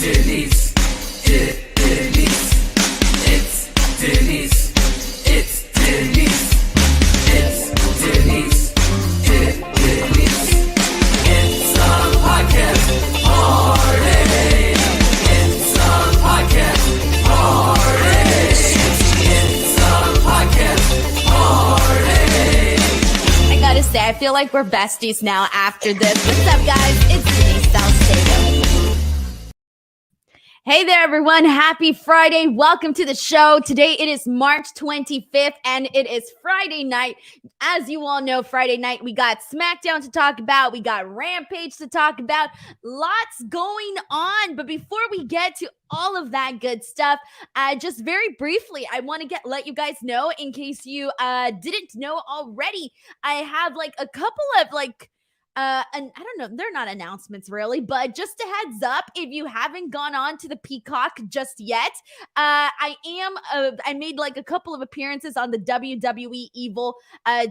Denise, Denise, it's Denise, it's Denise, it's Denise, Denise, it's a podcast party, it's a podcast party, it's a podcast party. I gotta say, I feel like we're besties now after this. What's up, guys? It's Denise Salcedo. Hey there, everyone. Happy Friday. Welcome to the show. Today it is March 25th, and it is Friday night. As you all know, Friday night, we got Smackdown to talk about. We got Rampage to talk about. Lots going on. But before we get to all of that good stuff, just very briefly, I want to let you guys know, in case you didn't know already, I have like a couple of and I don't know, they're not announcements really, but just a heads up, if you haven't gone on to the Peacock just yet, I made like a couple of appearances on the WWE Evil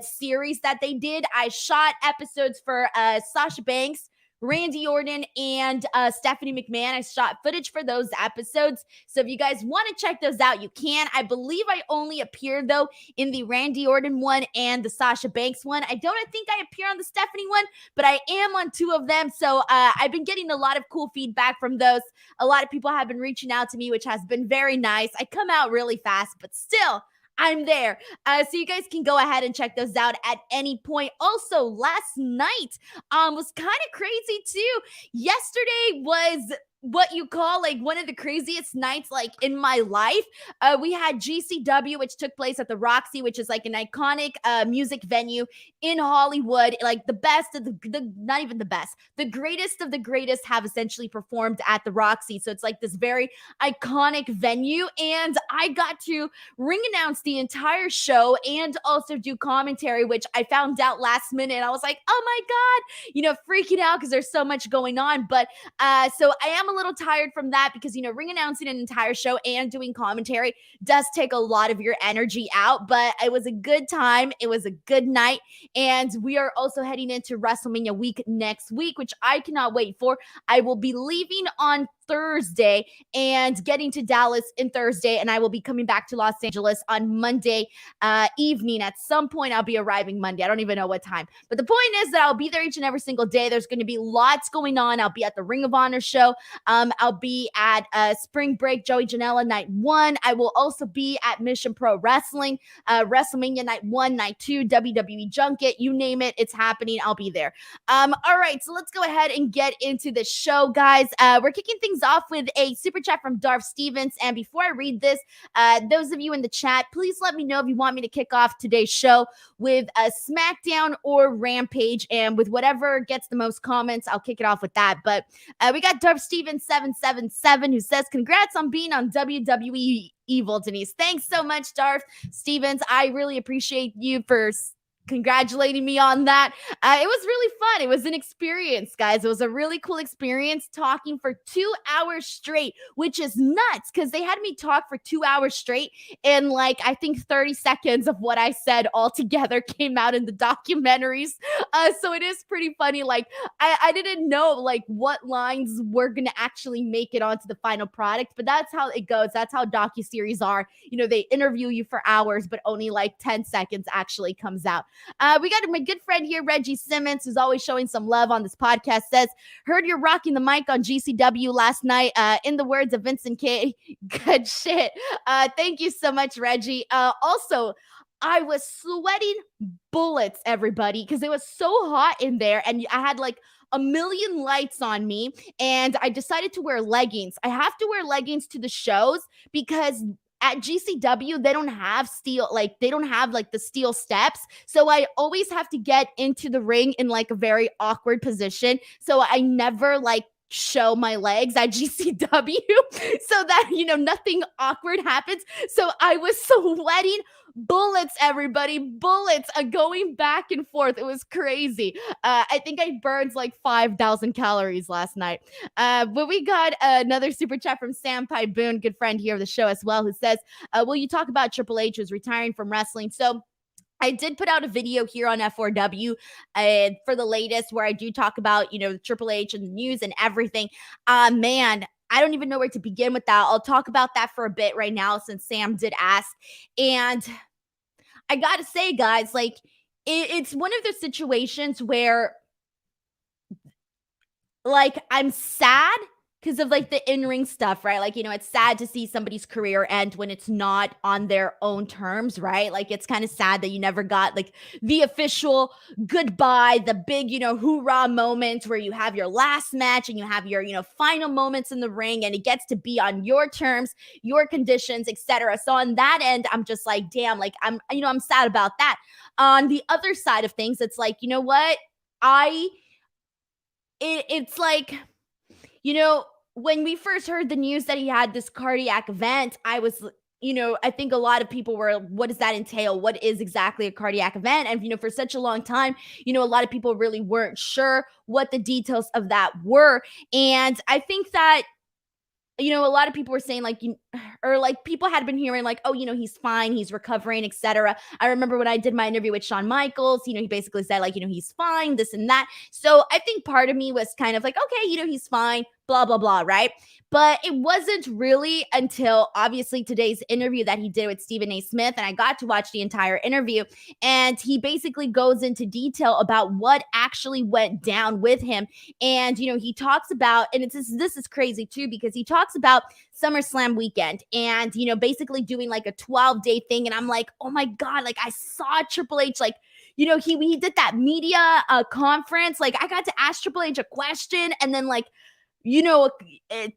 series that they did. I shot episodes for Sasha Banks, Randy Orton, and Stephanie McMahon. I shot footage for those episodes. So if you guys want to check those out, you can. I believe I only appeared, though, in the Randy Orton one and the Sasha Banks one. I don't think I appear on the Stephanie one, but I am on two of them. So I've been getting a lot of cool feedback from those. A lot of people have been reaching out to me, which has been very nice. I come out really fast, but still, I'm there. So you guys can go ahead and check those out at any point. Also, last night was kind of crazy too. Yesterday was what you call like one of the craziest nights like in my life. We had GCW, which took place at the Roxy, which is like an iconic music venue in Hollywood. Like the best of the not even the best, the greatest of the greatest have essentially performed at the Roxy. So it's like this very iconic venue, and I got to ring announce the entire show and also do commentary, which I found out last minute. I was like, oh my God, freaking out because there's so much going on. But so I am a little tired from that because, ring announcing an entire show and doing commentary does take a lot of your energy out, but it was a good time. It was a good night. And we are also heading into WrestleMania week next week, which I cannot wait for. I will be leaving on Thursday and getting to Dallas in Thursday, and I will be coming back to Los Angeles on Monday evening. At some point, I'll be arriving Monday. I don't even know what time. But the point is that I'll be there each and every single day. There's going to be lots going on. I'll be at the Ring of Honor show. I'll be at Spring Break Joey Janela Night 1. I will also be at Mission Pro Wrestling, WrestleMania Night 1, Night 2, WWE Junket, you name it, it's happening. I'll be there. All right, so let's go ahead and get into the show, guys. We're kicking things off with a super chat from Darth Stevens. And before I read this, those of you in the chat, please let me know if you want me to kick off today's show with a SmackDown or Rampage. And with whatever gets the most comments, I'll kick it off with that. But we got Darth Stevens 777 who says, congrats on being on WWE Evil, Denise. Thanks so much, Darth Stevens. I really appreciate you for congratulating me on that. It was really fun. It was an experience, guys. It was a really cool experience talking for 2 hours straight, which is nuts because they had me talk for 2 hours straight, and I think 30 seconds of what I said altogether came out in the documentaries. So it is pretty funny. I didn't know what lines were going to actually make it onto the final product, but that's how it goes. That's how docuseries are. They interview you for hours, but only 10 seconds actually comes out. We got my good friend here, Reggie Simmons, who's always showing some love on this podcast, says, heard you're rocking the mic on GCW last night. In the words of Vincent K, good shit. Thank you so much, Reggie. Also, I was sweating bullets, everybody, because it was so hot in there, and I had a million lights on me, and I decided to wear leggings. I have to wear leggings to the shows because at GCW, they don't have steel, they don't have the steel steps. So I always have to get into the ring in a very awkward position. So I never show my legs at GCW so that, nothing awkward happens. So I was sweating bullets, everybody, bullets going back and forth. It was crazy. I think I burned 5,000 calories last night. But we got another super chat from Sam Pai Boone, good friend here of the show as well, who says, will you talk about Triple H who's retiring from wrestling? So I did put out a video here on F4W for the latest where I do talk about, Triple H and the news and everything. Man, I don't even know where to begin with that. I'll talk about that for a bit right now since Sam did ask. And I gotta say, guys, like it's one of those situations where like I'm sad because of like the in-ring stuff, right? Like, it's sad to see somebody's career end when it's not on their own terms, right? Like it's kind of sad that you never got like the official goodbye, the big, hoorah moment where you have your last match and you have your, final moments in the ring and it gets to be on your terms, your conditions, etc. So on that end, I'm just like, damn, like I'm sad about that. On the other side of things, it's like, you know what? It's like, when we first heard the news that he had this cardiac event, I was, I think a lot of people were, what does that entail? What is exactly a cardiac event? And, for such a long time, a lot of people really weren't sure what the details of that were. And I think that, a lot of people were saying like, or like people had been hearing like, oh, he's fine, he's recovering, etc. I remember when I did my interview with Shawn Michaels, he basically said like, he's fine, this and that. So I think part of me was kind of like, okay, he's fine, blah, blah, blah, right? But it wasn't really until obviously today's interview that he did with Stephen A. Smith, and I got to watch the entire interview, and he basically goes into detail about what actually went down with him. And, he talks about, and this is crazy too, because he talks about SummerSlam weekend and, basically doing like a 12-day thing. And I'm like, oh my God, like I saw Triple H, like, he did that media conference. Like I got to ask Triple H a question, and then like,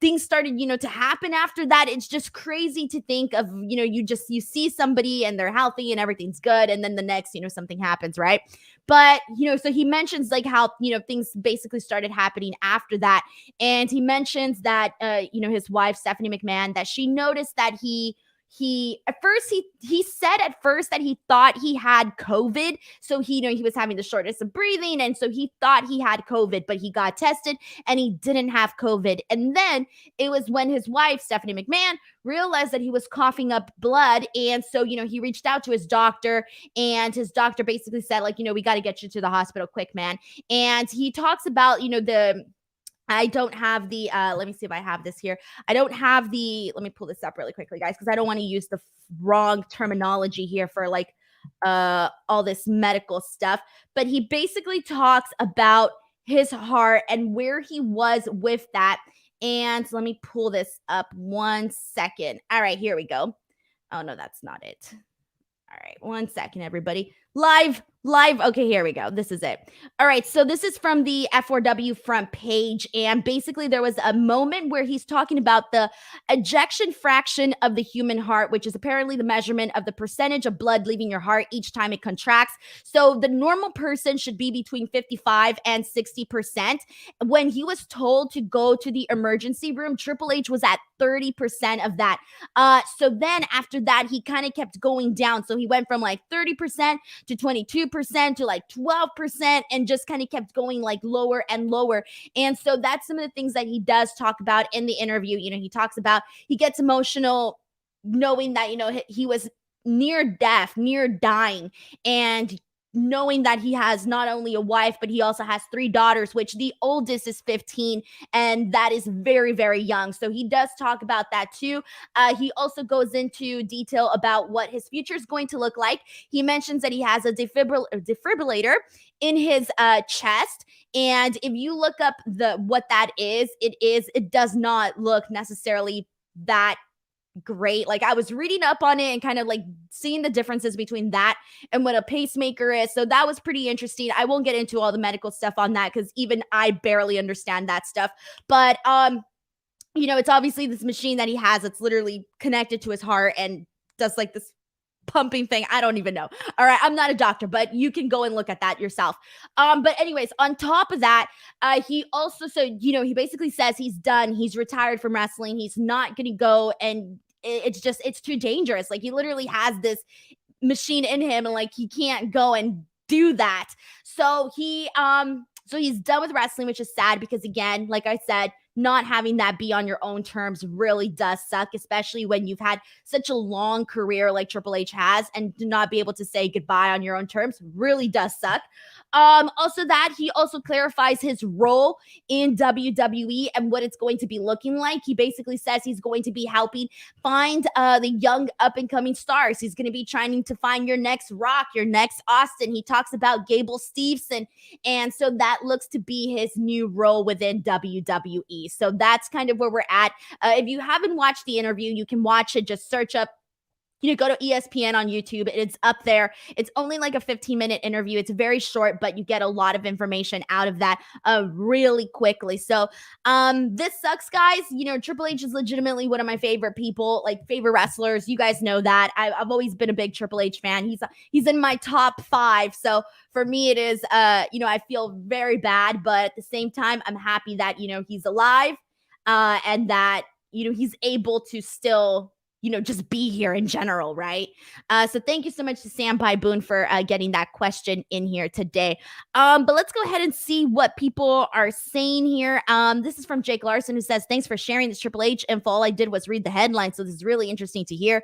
things started, to happen after that. It's just crazy to think of, you see somebody and they're healthy and everything's good. And then the next, something happens, right? But, so he mentions like how, things basically started happening after that. And he mentions that, his wife, Stephanie McMahon, that she noticed that he at first he said at first that he thought he had COVID. So he was having the shortness of breathing. And so he thought he had COVID, but he got tested and he didn't have COVID. And then it was when his wife, Stephanie McMahon, realized that he was coughing up blood. And so, he reached out to his doctor, and his doctor basically said like, we got to get you to the hospital quick, man. And he talks about, I don't have the, let me see if I have this here. I don't have the, let me pull this up really quickly, guys, because I don't want to use the wrong terminology here for like all this medical stuff. But he basically talks about his heart and where he was with that. And let me pull this up 1 second. All right, here we go. Oh, no, that's not it. All right, 1 second, everybody. Live. Okay, here we go. This is it. All right, so this is from the F4W front page, and basically there was a moment where he's talking about the ejection fraction of the human heart, which is apparently the measurement of the percentage of blood leaving your heart each time it contracts. So the normal person should be between 55 and 60%. When he was told to go to the emergency room, Triple H was at 30% of that. So then after that, he kind of kept going down. So he went from like 30% to 22% to like 12%, and just kind of kept going like lower and lower. And so that's some of the things that he does talk about in the interview. He talks about, he gets emotional knowing that, he was near death, near dying, and knowing that he has not only a wife, but he also has 3 daughters, which the oldest is 15, and that is very, very young. So he does talk about that too. He also goes into detail about what his future is going to look like. He mentions that he has a defibrillator in his chest. And if you look up what that is, it does not look necessarily that great. Like I was reading up on it and kind of like seeing the differences between that and what a pacemaker is. So that was pretty interesting. I won't get into all the medical stuff on that because even I barely understand that stuff. But it's obviously this machine that he has that's literally connected to his heart and does like this pumping thing. I don't even know. All right. I'm not a doctor, but you can go and look at that yourself. But anyways, on top of that, he also, he basically says he's done. He's retired from wrestling. He's not going to go. And it's too dangerous. Like he literally has this machine in him and like, he can't go and do that. So he's done with wrestling, which is sad because again, like I said, not having that be on your own terms really does suck, especially when you've had such a long career like Triple H has, and to not be able to say goodbye on your own terms really does suck. Also that he also clarifies his role in WWE and what it's going to be looking like. He basically says he's going to be helping find the young up and coming stars. He's going to be trying to find your next Rock, your next Austin. He talks about Gable Steveson, and so that looks to be his new role within WWE. So that's kind of where we're at. If you haven't watched the interview, you can watch it. Just search up, go to ESPN on YouTube. It's up there. It's only like a 15-minute interview. It's very short, but you get a lot of information out of that really quickly. So this sucks, guys. Triple H is legitimately one of my favorite people, like favorite wrestlers. You guys know that. I've always been a big Triple H fan. He's in my top 5. So for me, it is, I feel very bad, but at the same time, I'm happy that, he's alive and that, he's able to still just be here in general, right? So thank you so much to Sam Pai Boone for getting that question in here today. But let's go ahead and see what people are saying here. This is from Jake Larson, who says, thanks for sharing this Triple H info. All I did was read the headline, so this is really interesting to hear.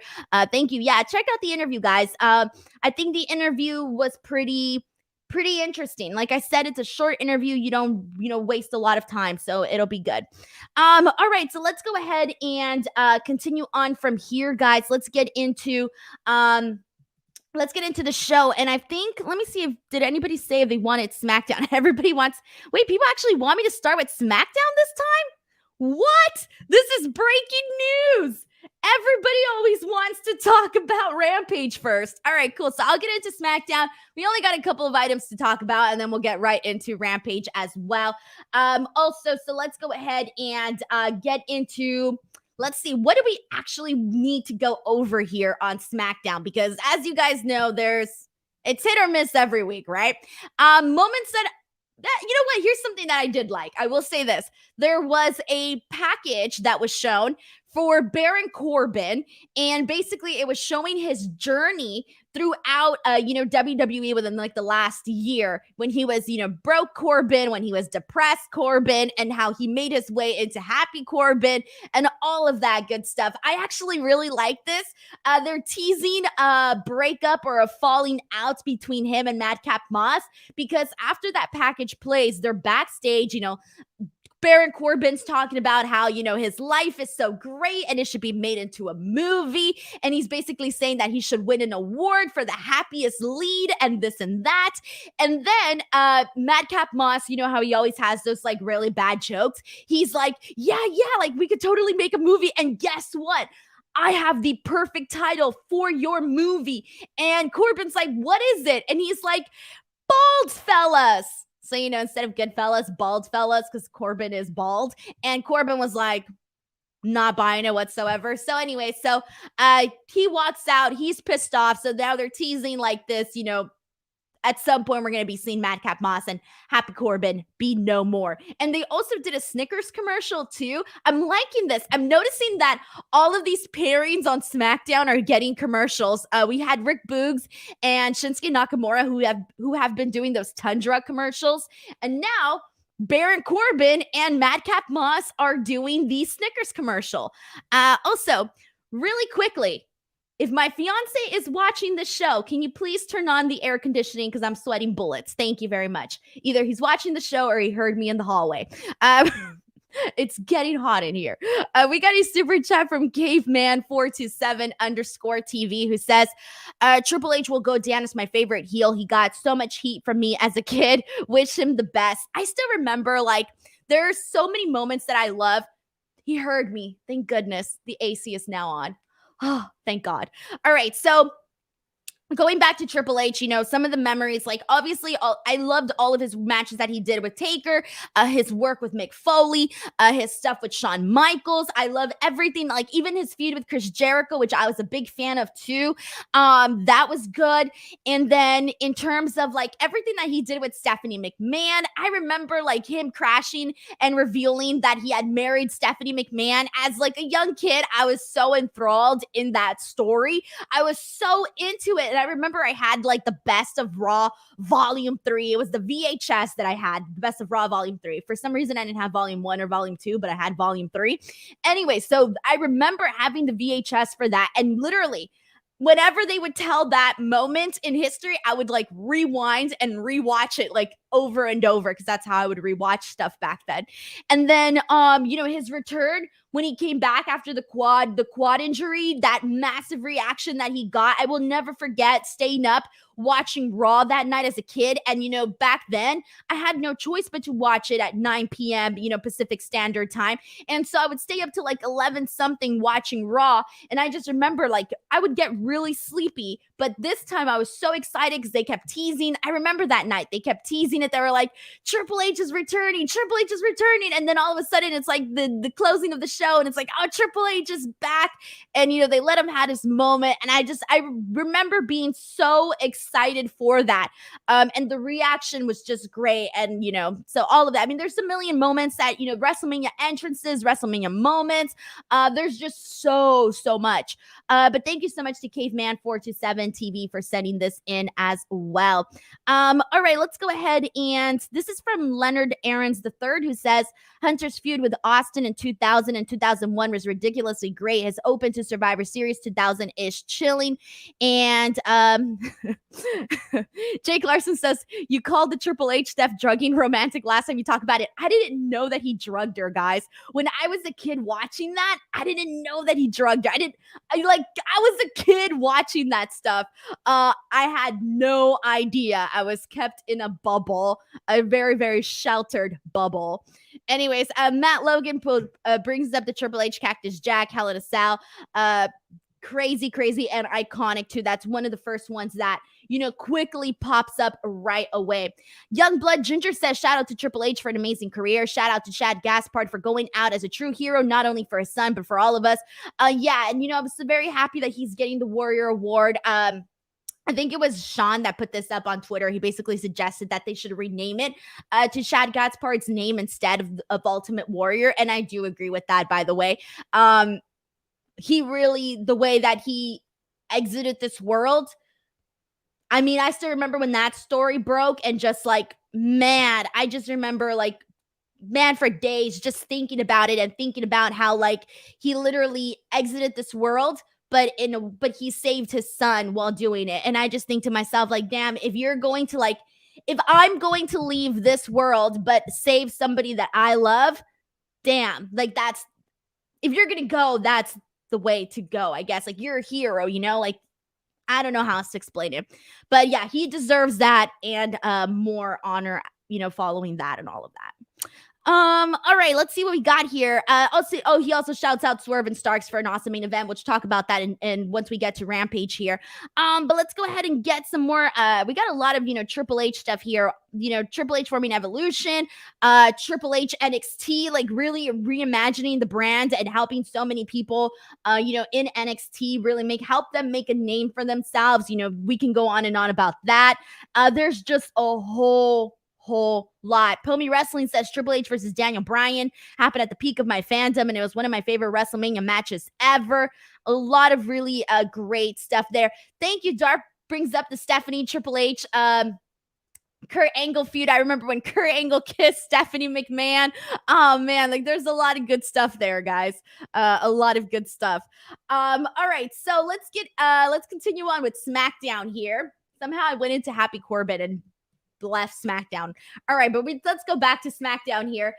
Thank you. Yeah, check out the interview, guys. I think the interview was pretty interesting. Like I said, it's a short interview. You don't, waste a lot of time, so it'll be good. All right, so let's go ahead and continue on from here, guys. Let's get into the show. And I think, let me see did anybody say if they wanted SmackDown? Everybody wants, wait, people actually want me to start with SmackDown this time? What? This is breaking news. Everybody always wants to talk about Rampage first. All right, cool. So I'll get into SmackDown. We only got a couple of items to talk about, and then we'll get right into Rampage as well. Also, so let's go ahead and get into, let's see, what do we actually need to go over here on SmackDown? Because as you guys know, it's hit or miss every week, right? Moments that you know what? Here's something that I did like. I will say this. There was a package that was shown for Baron Corbin, and basically it was showing his journey throughout, WWE within like the last year when he was, broke Corbin, when he was depressed Corbin, and how he made his way into happy Corbin and all of that good stuff. I actually really like this. They're teasing a breakup or a falling out between him and Madcap Moss, because after that package plays, they're backstage, Baron Corbin's talking about how, his life is so great and it should be made into a movie. And he's basically saying that he should win an award for the happiest lead and this and that. And then Madcap Moss, how he always has those like really bad jokes. He's like, yeah, like we could totally make a movie. And guess what? I have the perfect title for your movie. And Corbin's like, what is it? And he's like, Bald Fellas. So, instead of Goodfellas, Bald Fellas, because Corbin is bald. And Corbin was like, not buying it whatsoever. So anyway, he walks out. He's pissed off. So now they're teasing like this, at some point we're going to be seeing Madcap Moss and Happy Corbin be no more. And they also did a Snickers commercial too. I'm liking this. I'm noticing that all of these pairings on SmackDown are getting commercials. We had Rick Boogs and Shinsuke Nakamura who have been doing those Tundra commercials. And now Baron Corbin and Madcap Moss are doing the Snickers commercial. Also, really quickly, if my fiance is watching the show, can you please turn on the air conditioning because I'm sweating bullets? Thank you very much. Either he's watching the show or he heard me in the hallway. It's getting hot in here. We got a super chat from Caveman427_TV who says, Triple H will go down as my favorite heel. He got so much heat from me as a kid. Wish him the best. I still remember, there are so many moments that I love. He heard me. Thank goodness. The AC is now on. Oh, thank God. All right. So going back to Triple H, some of the memories, obviously I loved all of his matches that he did with Taker, his work with Mick Foley, his stuff with Shawn Michaels. I love everything, even his feud with Chris Jericho, which I was a big fan of too. That was good. And then in terms of everything that he did with Stephanie McMahon, I remember him crashing and revealing that he had married Stephanie McMahon as a young kid. I was so enthralled in that story. I was so into it. And And I remember I had like the Best of Raw Volume 3. It was the VHS that I had, the Best of Raw Volume 3. For some reason, I didn't have Volume 1 or Volume 2, but I had Volume 3. Anyway, so I remember having the VHS for that, and literally, whenever they would tell that moment in history, I would like rewind and rewatch it like over and over, because that's how I would rewatch stuff back then. And then his return when he came back after the quad injury, that massive reaction that he got, I will never forget staying up watching Raw that night as a kid. And back then I had no choice but to watch it at 9 p.m. Pacific Standard Time. And so I would stay up to like 11 something watching Raw. And I just remember like I would get really sleepy, but this time I was so excited because they kept teasing. I remember that night they kept teasing it. They were like, Triple H is returning, Triple H is returning. And then all of a sudden it's like the closing of the show, and it's like, oh, Triple H is back. And they let him have his moment. And I remember being so excited for that. And the reaction was just great. And so all of that. I mean, there's a million moments that WrestleMania entrances, WrestleMania moments. There's just so much. But thank you so much to Caveman 427 TV for sending this in as well. All right, let's go ahead, and this is from Leonard Aarons III, who says Hunter's feud with Austin in 2000 and 2001 was ridiculously great. Has opened to Survivor Series 2000-ish chilling. And Jake Larson says, you called the Triple H Steph drugging romantic last time you talked about it. I didn't know that he drugged her, guys. When I was a kid watching that, I didn't know that he drugged her. I was a kid watching that stuff. I had no idea. I was kept in a bubble, a very, very sheltered bubble. Anyways, Matt Logan brings up the Triple H Cactus Jack, Hell in a Cell. Crazy, and iconic too. That's one of the first ones that, quickly pops up right away. Youngblood Ginger says, shout out to Triple H for an amazing career. Shout out to Chad Gaspard for going out as a true hero, not only for his son, but for all of us. And I was very happy that he's getting the Warrior Award. I think it was Sean that put this up on Twitter. He basically suggested that they should rename it to Chad Gaspard's name instead of Ultimate Warrior. And I do agree with that, by the way. He really, the way that he exited this world, I mean, I still remember when that story broke, and just like, man, I just remember like, man, for days just thinking about it and thinking about how like he literally exited this world, but he saved his son while doing it. And I just think to myself, like, damn, if I'm going to leave this world but save somebody that I love, damn, like if you're gonna go, that's the way to go, I guess. Like, you're a hero, like, I don't know how else to explain it, but yeah, he deserves that, and more honor, following that and all of that. All right, let's see what we got here. He also shouts out Swerve and Starks for an awesome main event. We'll talk about that and once we get to Rampage here. But let's go ahead and get some more. We got a lot of Triple H stuff here. Triple H forming Evolution, Triple H NXT, like really reimagining the brand and helping so many people, in NXT, really help them make a name for themselves. We can go on and on about that. There's just a whole lot. Pomi Wrestling says Triple H versus Daniel Bryan happened at the peak of my fandom, and it was one of my favorite WrestleMania matches ever. A lot of really great stuff there. Thank you. Dark brings up the Stephanie Triple H Kurt Angle feud. I remember when Kurt Angle kissed Stephanie McMahon. Oh man, like there's a lot of good stuff there, guys. A lot of good stuff. All right, so let's continue on with SmackDown here. Somehow I went into Happy Corbin and left SmackDown. All right, but let's go back to SmackDown here.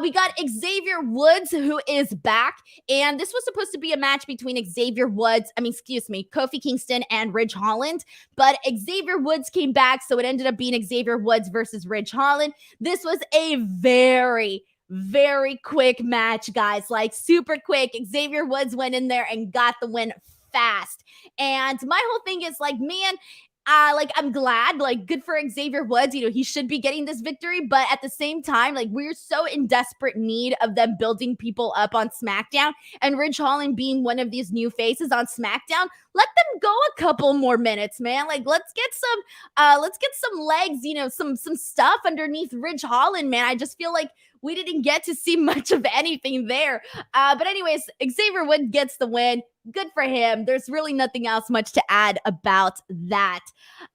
We got Xavier Woods, who is back, and this was supposed to be a match between Kofi Kingston and Ridge Holland, but Xavier Woods came back, so it ended up being Xavier Woods versus Ridge Holland. This was a very quick match, guys, like super quick. Xavier Woods went in there and got the win fast, and my whole thing is like, man, I'm glad, like, good for Xavier Woods. He should be getting this victory, but at the same time, like, we're so in desperate need of them building people up on SmackDown, and Ridge Holland being one of these new faces on SmackDown. Let them go a couple more minutes, man. Like, let's get some legs, some stuff underneath Ridge Holland, man. I just feel like we didn't get to see much of anything there. But anyways, Xavier Woods gets the win. Good for him. There's really nothing else much to add about that.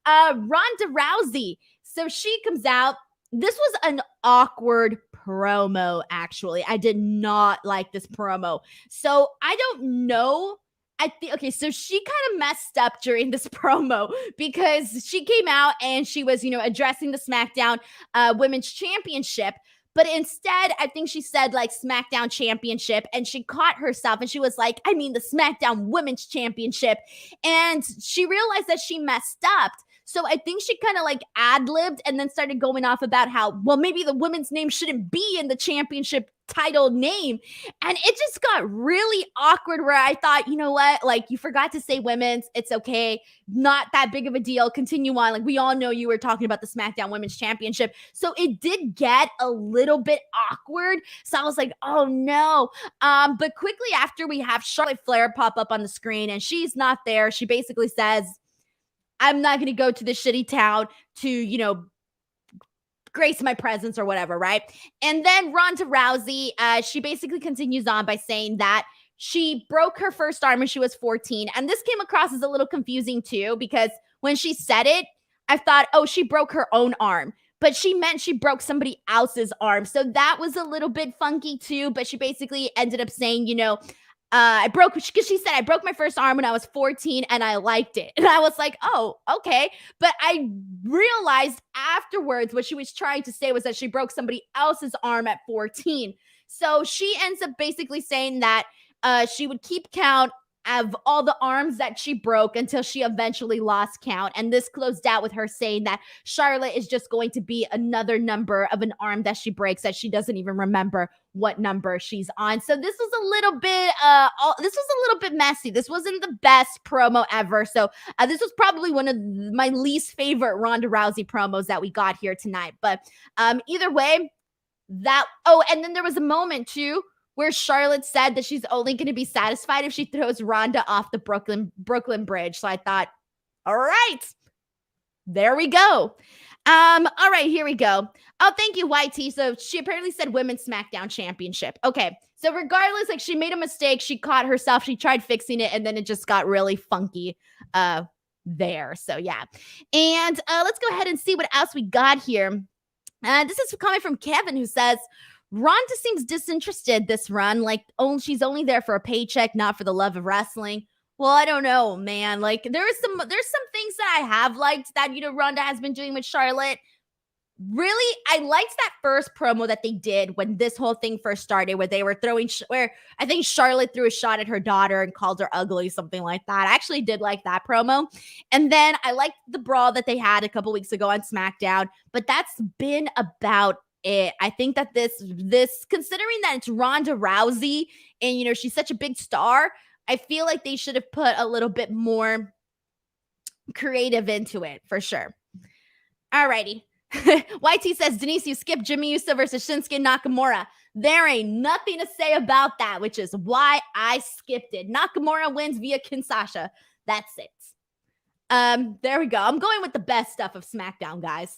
Ronda Rousey. So she comes out. This was an awkward promo, actually. I did not like this promo. So I don't know. I think, okay, so she kind of messed up during this promo because she came out and she was, addressing the SmackDown Women's Championship. But instead, I think she said like SmackDown Championship, and she caught herself and she was like, I mean the SmackDown Women's Championship. And she realized that she messed up. So I think she kind of like ad-libbed and then started going off about how, well, maybe the women's name shouldn't be in the championship title name. And it just got really awkward where I thought, you know what? Like, you forgot to say women's. It's okay. Not that big of a deal. Continue on. Like, we all know you were talking about the SmackDown Women's Championship. So it did get a little bit awkward. So I was like, oh no. But quickly after, we have Charlotte Flair pop up on the screen and she's not there. She basically says, I'm not going to go to this shitty town to, grace my presence or whatever, right? And then Ronda Rousey, she basically continues on by saying that she broke her first arm when she was 14. And this came across as a little confusing too, because when she said it, I thought, oh, she broke her own arm. But she meant she broke somebody else's arm. So that was a little bit funky too. But she basically ended up saying, because she said, I broke my first arm when I was 14 and I liked it. And I was like, oh, okay. But I realized afterwards what she was trying to say was that she broke somebody else's arm at 14. So she ends up basically saying that she would keep count of all the arms that she broke until she eventually lost count. And this closed out with her saying that Charlotte is just going to be another number of an arm that she breaks that she doesn't even remember what number she's on. So this was a little bit messy. This wasn't the best promo ever. So this was probably one of my least favorite Ronda Rousey promos that we got here tonight. But either way, and then there was a moment too where Charlotte said that she's only going to be satisfied if she throws Ronda off the Brooklyn Bridge. So I thought, all right, there we go. All right, here we go. Oh, thank you, YT. So she apparently said Women's SmackDown Championship. Okay, so regardless, like, she made a mistake. She caught herself. She tried fixing it, and then it just got really funky there. So yeah. And let's go ahead and see what else we got here. This is coming from Kevin, who says, Ronda seems disinterested this run. Like, she's only there for a paycheck, not for the love of wrestling. Well, I don't know, man. Like, there's some things that I have liked that, Ronda has been doing with Charlotte. Really, I liked that first promo that they did when this whole thing first started, where they were where I think Charlotte threw a shot at her daughter and called her ugly, something like that. I actually did like that promo. And then I liked the brawl that they had a couple weeks ago on SmackDown, but that's been about it. I think that this considering that it's Ronda Rousey and she's such a big star, I feel like they should have put a little bit more creative into it for sure. Alrighty. YT says, Denise, you skipped Jimmy Uso versus Shinsuke Nakamura. There ain't nothing to say about that, which is why I skipped it. Nakamura wins via Kinshasa. That's it. There we go. I'm going with the best stuff of SmackDown, guys.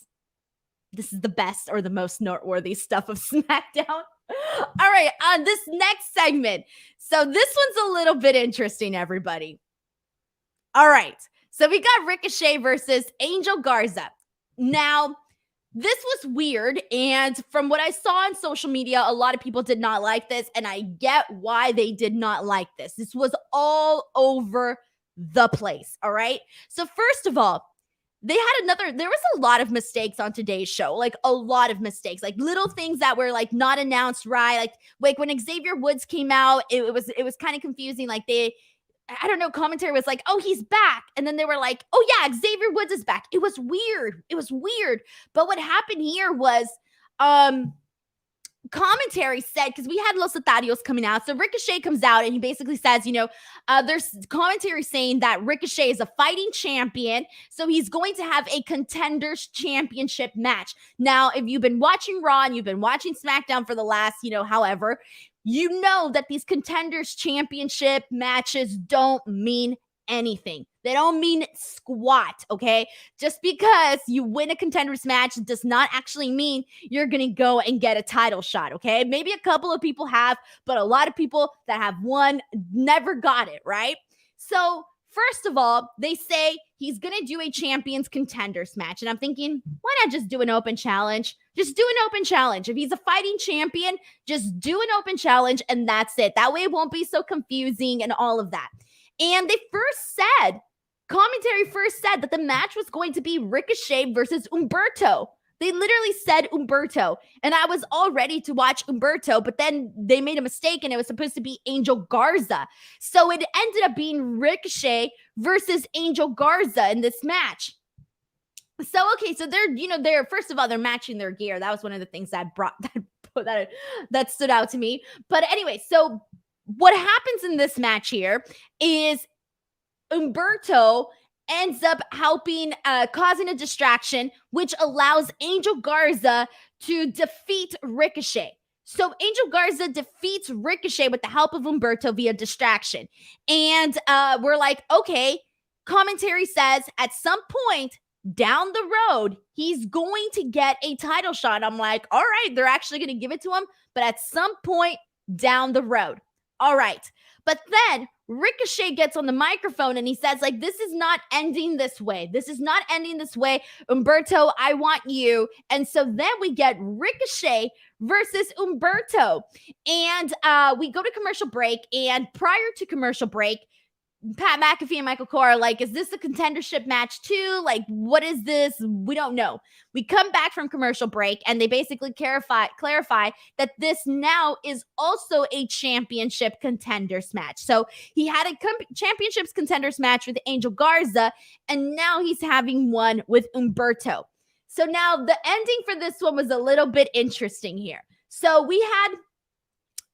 This is the best or the most noteworthy stuff of SmackDown. All right, on this next segment. So this one's a little bit interesting, everybody. All right, so we got Ricochet versus Angel Garza. Now, this was weird, and from what I saw on social media, a lot of people did not like this, and I get why they did not like this. This was all over the place, all right? So first of all, there was a lot of mistakes on today's show, like a lot of mistakes, like little things that were like not announced right. Like when Xavier Woods came out, it was kind of confusing. Like I don't know, commentary was like, oh, he's back. And then they were like, oh yeah, Xavier Woods is back. It was weird. But what happened here was, commentary said, because we had Los Etharios coming out. So Ricochet comes out and he basically says, there's commentary saying that Ricochet is a fighting champion. So he's going to have a contenders championship match. Now, if you've been watching Raw and you've been watching SmackDown for the last, however, you know that these contenders championship matches don't mean anything. They don't mean squat, okay? Just because you win a contenders match does not actually mean you're going to go and get a title shot, okay? Maybe a couple of people have, but a lot of people that have won never got it, right? So, first of all, they say he's going to do a champions contenders match. And I'm thinking, why not just do an open challenge? Just do an open challenge. If he's a fighting champion, just do an open challenge and that's it. That way it won't be so confusing and all of that. And commentary first said that the match was going to be Ricochet versus Humberto. They literally said Humberto, and I was all ready to watch Humberto, but then they made a mistake and it was supposed to be Angel Garza. So it ended up being Ricochet versus Angel Garza in this match. So, okay, so they're first of all, they're matching their gear. That was one of the things that that stood out to me. But anyway, so what happens in this match here is Humberto ends up helping, causing a distraction, which allows Angel Garza to defeat Ricochet. So Angel Garza defeats Ricochet with the help of Humberto via distraction. And we're like, okay, commentary says at some point down the road, he's going to get a title shot. I'm like, all right, they're actually going to give it to him, but at some point down the road. All right. But then Ricochet gets on the microphone and he says, like, this is not ending this way. This is not ending this way. Humberto, I want you. And so then we get Ricochet versus Humberto. And we go to commercial break. And prior to commercial break, Pat McAfee and Michael Cole are like, is this a contendership match too? Like, what is this? We don't know. We come back from commercial break and they basically clarify that this now is also a championship contenders match. So he had a championships contenders match with Angel Garza, and now he's having one with Humberto. So now the ending for this one was a little bit interesting here. So we had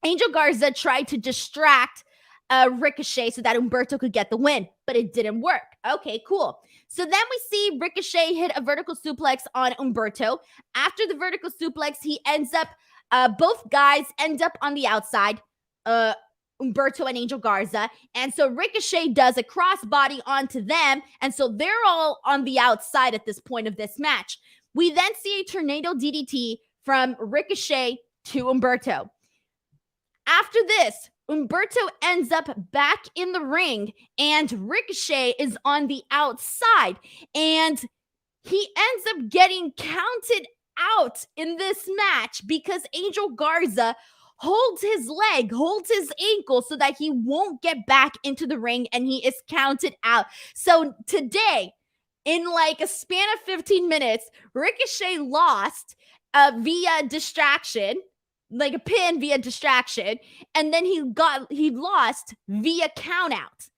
Angel Garza try to distract Ricochet so that Humberto could get the win, but it didn't work. Okay, cool. So then we see Ricochet hit a vertical suplex on Humberto. After the vertical suplex, he ends up, both guys end up on the outside, Humberto and Angel Garza. And so Ricochet does a crossbody onto them. And so they're all on the outside at this point of this match. We then see a tornado DDT from Ricochet to Humberto. After this, Humberto ends up back in the ring and Ricochet is on the outside and he ends up getting counted out in this match because Angel Garza holds his leg, holds his ankle so that he won't get back into the ring and he is counted out. So today, in like a span of 15 minutes, Ricochet lost via distraction, like a pin via distraction, and then he lost via countout.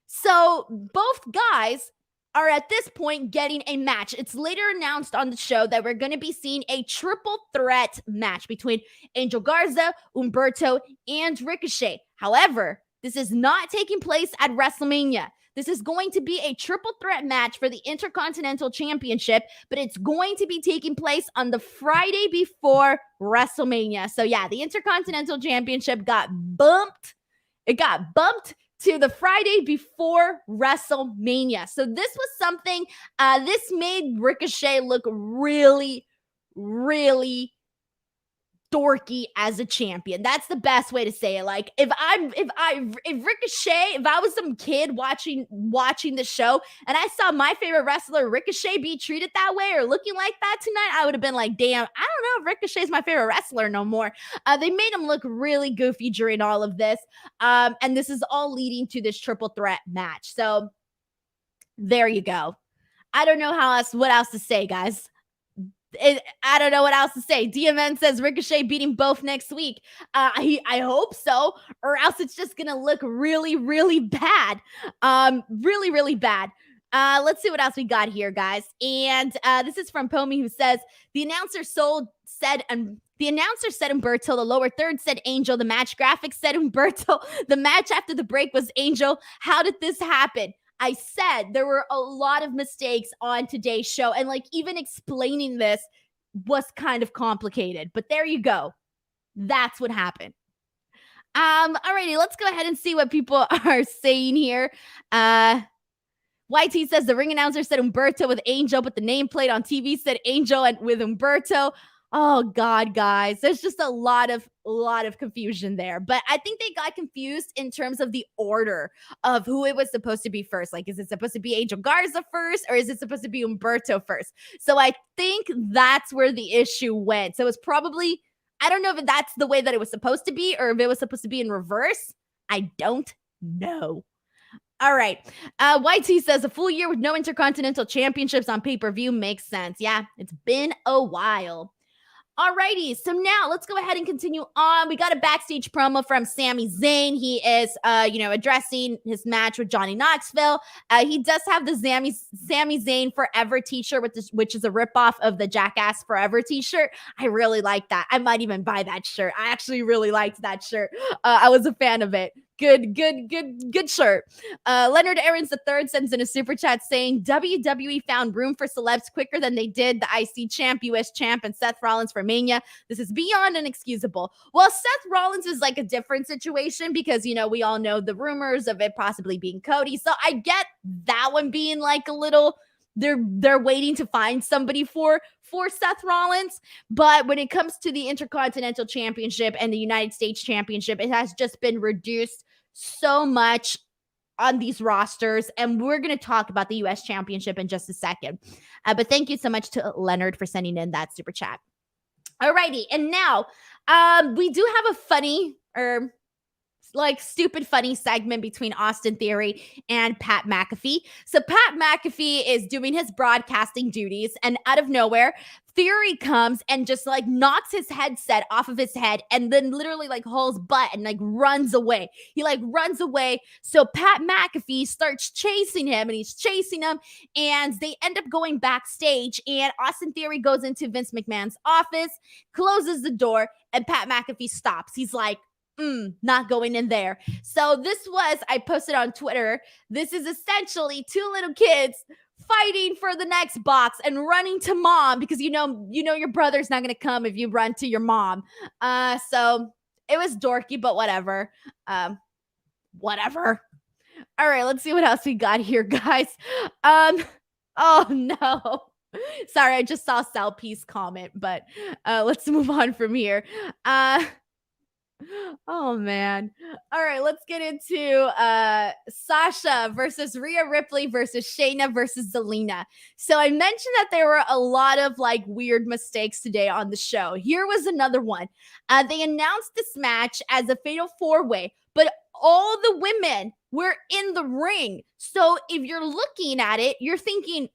So both guys are at this point getting a match. It's later announced on the show that we're going to be seeing a triple threat match between Angel Garza, Humberto, and Ricochet. However, this is not taking place at WrestleMania. This is going to be a triple threat match for the Intercontinental Championship, but it's going to be taking place on the Friday before WrestleMania. So yeah, the Intercontinental Championship got bumped. It got bumped to the Friday before WrestleMania. So this was something, this made Ricochet look really, really dorky as a champion. That's the best way to say it. Like if Ricochet, if I was some kid watching the show and I saw my favorite wrestler Ricochet be treated that way or looking like that tonight, I would have been like, damn, I don't know if Ricochet's my favorite wrestler no more. They made him look really goofy during all of this. And this is all leading to this triple threat match. So there you go. I don't know what else to say, guys. I don't know what else to say. DMN says Ricochet beating both next week. I hope so, or else it's just gonna look really, really bad. Really, really bad. Let's see what else we got here, guys. And this is from Pomi, who says the announcer said Humberto. The lower third said Angel. The match graphics said Humberto. The match after the break was Angel. How did this happen? I said there were a lot of mistakes on today's show, and like even explaining this was kind of complicated, but there you go. That's what happened. Alrighty, let's go ahead and see what people are saying here. YT says the ring announcer said Umberto with Angel, but the nameplate on TV said Angel and with Umberto. Oh God, guys, there's just a lot of confusion there. But I think they got confused in terms of the order of who it was supposed to be first. Like, is it supposed to be Angel Garza first, or is it supposed to be Umberto first? So I think that's where the issue went. So it's probably, I don't know if that's the way that it was supposed to be, or if it was supposed to be in reverse. I don't know. All right. YT says a full year with no Intercontinental Championships on pay-per-view makes sense. Yeah, it's been a while. Alrighty, so now let's go ahead and continue on. We got a backstage promo from Sami Zayn. He is, addressing his match with Johnny Knoxville. He does have the Sami Zayn Forever t-shirt, which is a ripoff of the Jackass Forever t-shirt. I really like that. I might even buy that shirt. I actually really liked that shirt. I was a fan of it. Good shirt. Leonard Aarons III sends in a super chat saying WWE found room for celebs quicker than they did the IC champ, US champ, and Seth Rollins for Mania. This is beyond inexcusable. Well, Seth Rollins is like a different situation because, we all know the rumors of it possibly being Cody. So I get that one being like a little, they're waiting to find somebody for Seth Rollins. But when it comes to the Intercontinental Championship and the United States Championship, it has just been reduced so much on these rosters. And we're going to talk about the US Championship in just a second. But thank you so much to Leonard for sending in that super chat. Alrighty. And now we do have a funny stupid funny segment between Austin Theory and Pat McAfee. So Pat McAfee is doing his broadcasting duties, and out of nowhere, Theory comes and just knocks his headset off of his head and then literally hauls butt and runs away. He runs away. So Pat McAfee starts chasing him, and he's chasing him, and they end up going backstage, and Austin Theory goes into Vince McMahon's office, closes the door, and Pat McAfee stops. He's like, not going in there. So I posted on Twitter, this is essentially two little kids fighting for the next box and running to mom because your brother's not going to come if you run to your mom. So it was dorky, but whatever. Whatever. All right, let's see what else we got here, guys. Oh no. Sorry, I just saw Sal P's comment, but let's move on from here. Oh man. All right, let's get into Sasha versus Rhea Ripley versus Shayna versus Zelina. So I mentioned that there were a lot of weird mistakes today on the show. Here was another one. They announced this match as a fatal four-way, but all the women were in the ring. So if you're looking at it, you're thinking,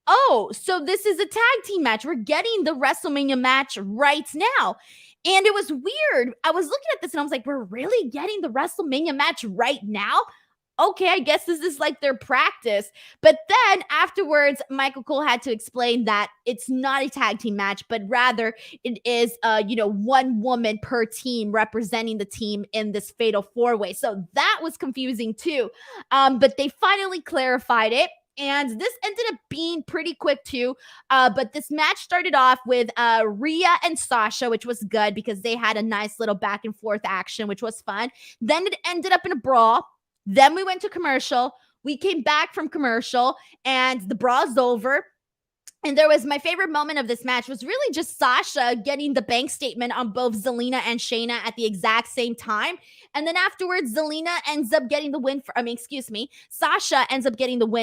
oh, so this is a tag team match. We're getting the WrestleMania match right now. And it was weird. I was looking at this and I was like, we're really getting the WrestleMania match right now? Okay, I guess this is their practice. But then afterwards, Michael Cole had to explain that it's not a tag team match, but rather it is, one woman per team representing the team in this fatal four-way. So that was confusing too. But they finally clarified it. And this ended up being pretty quick too. But this match started off with Rhea and Sasha, which was good because they had a nice little back and forth action, which was fun. Then it ended up in a brawl. Then we went to commercial. We came back from commercial and the brawl's over. And there was my favorite moment of this match was really just Sasha getting the bank statement on both Zelina and Shayna at the exact same time. And then afterwards, Sasha ends up getting the win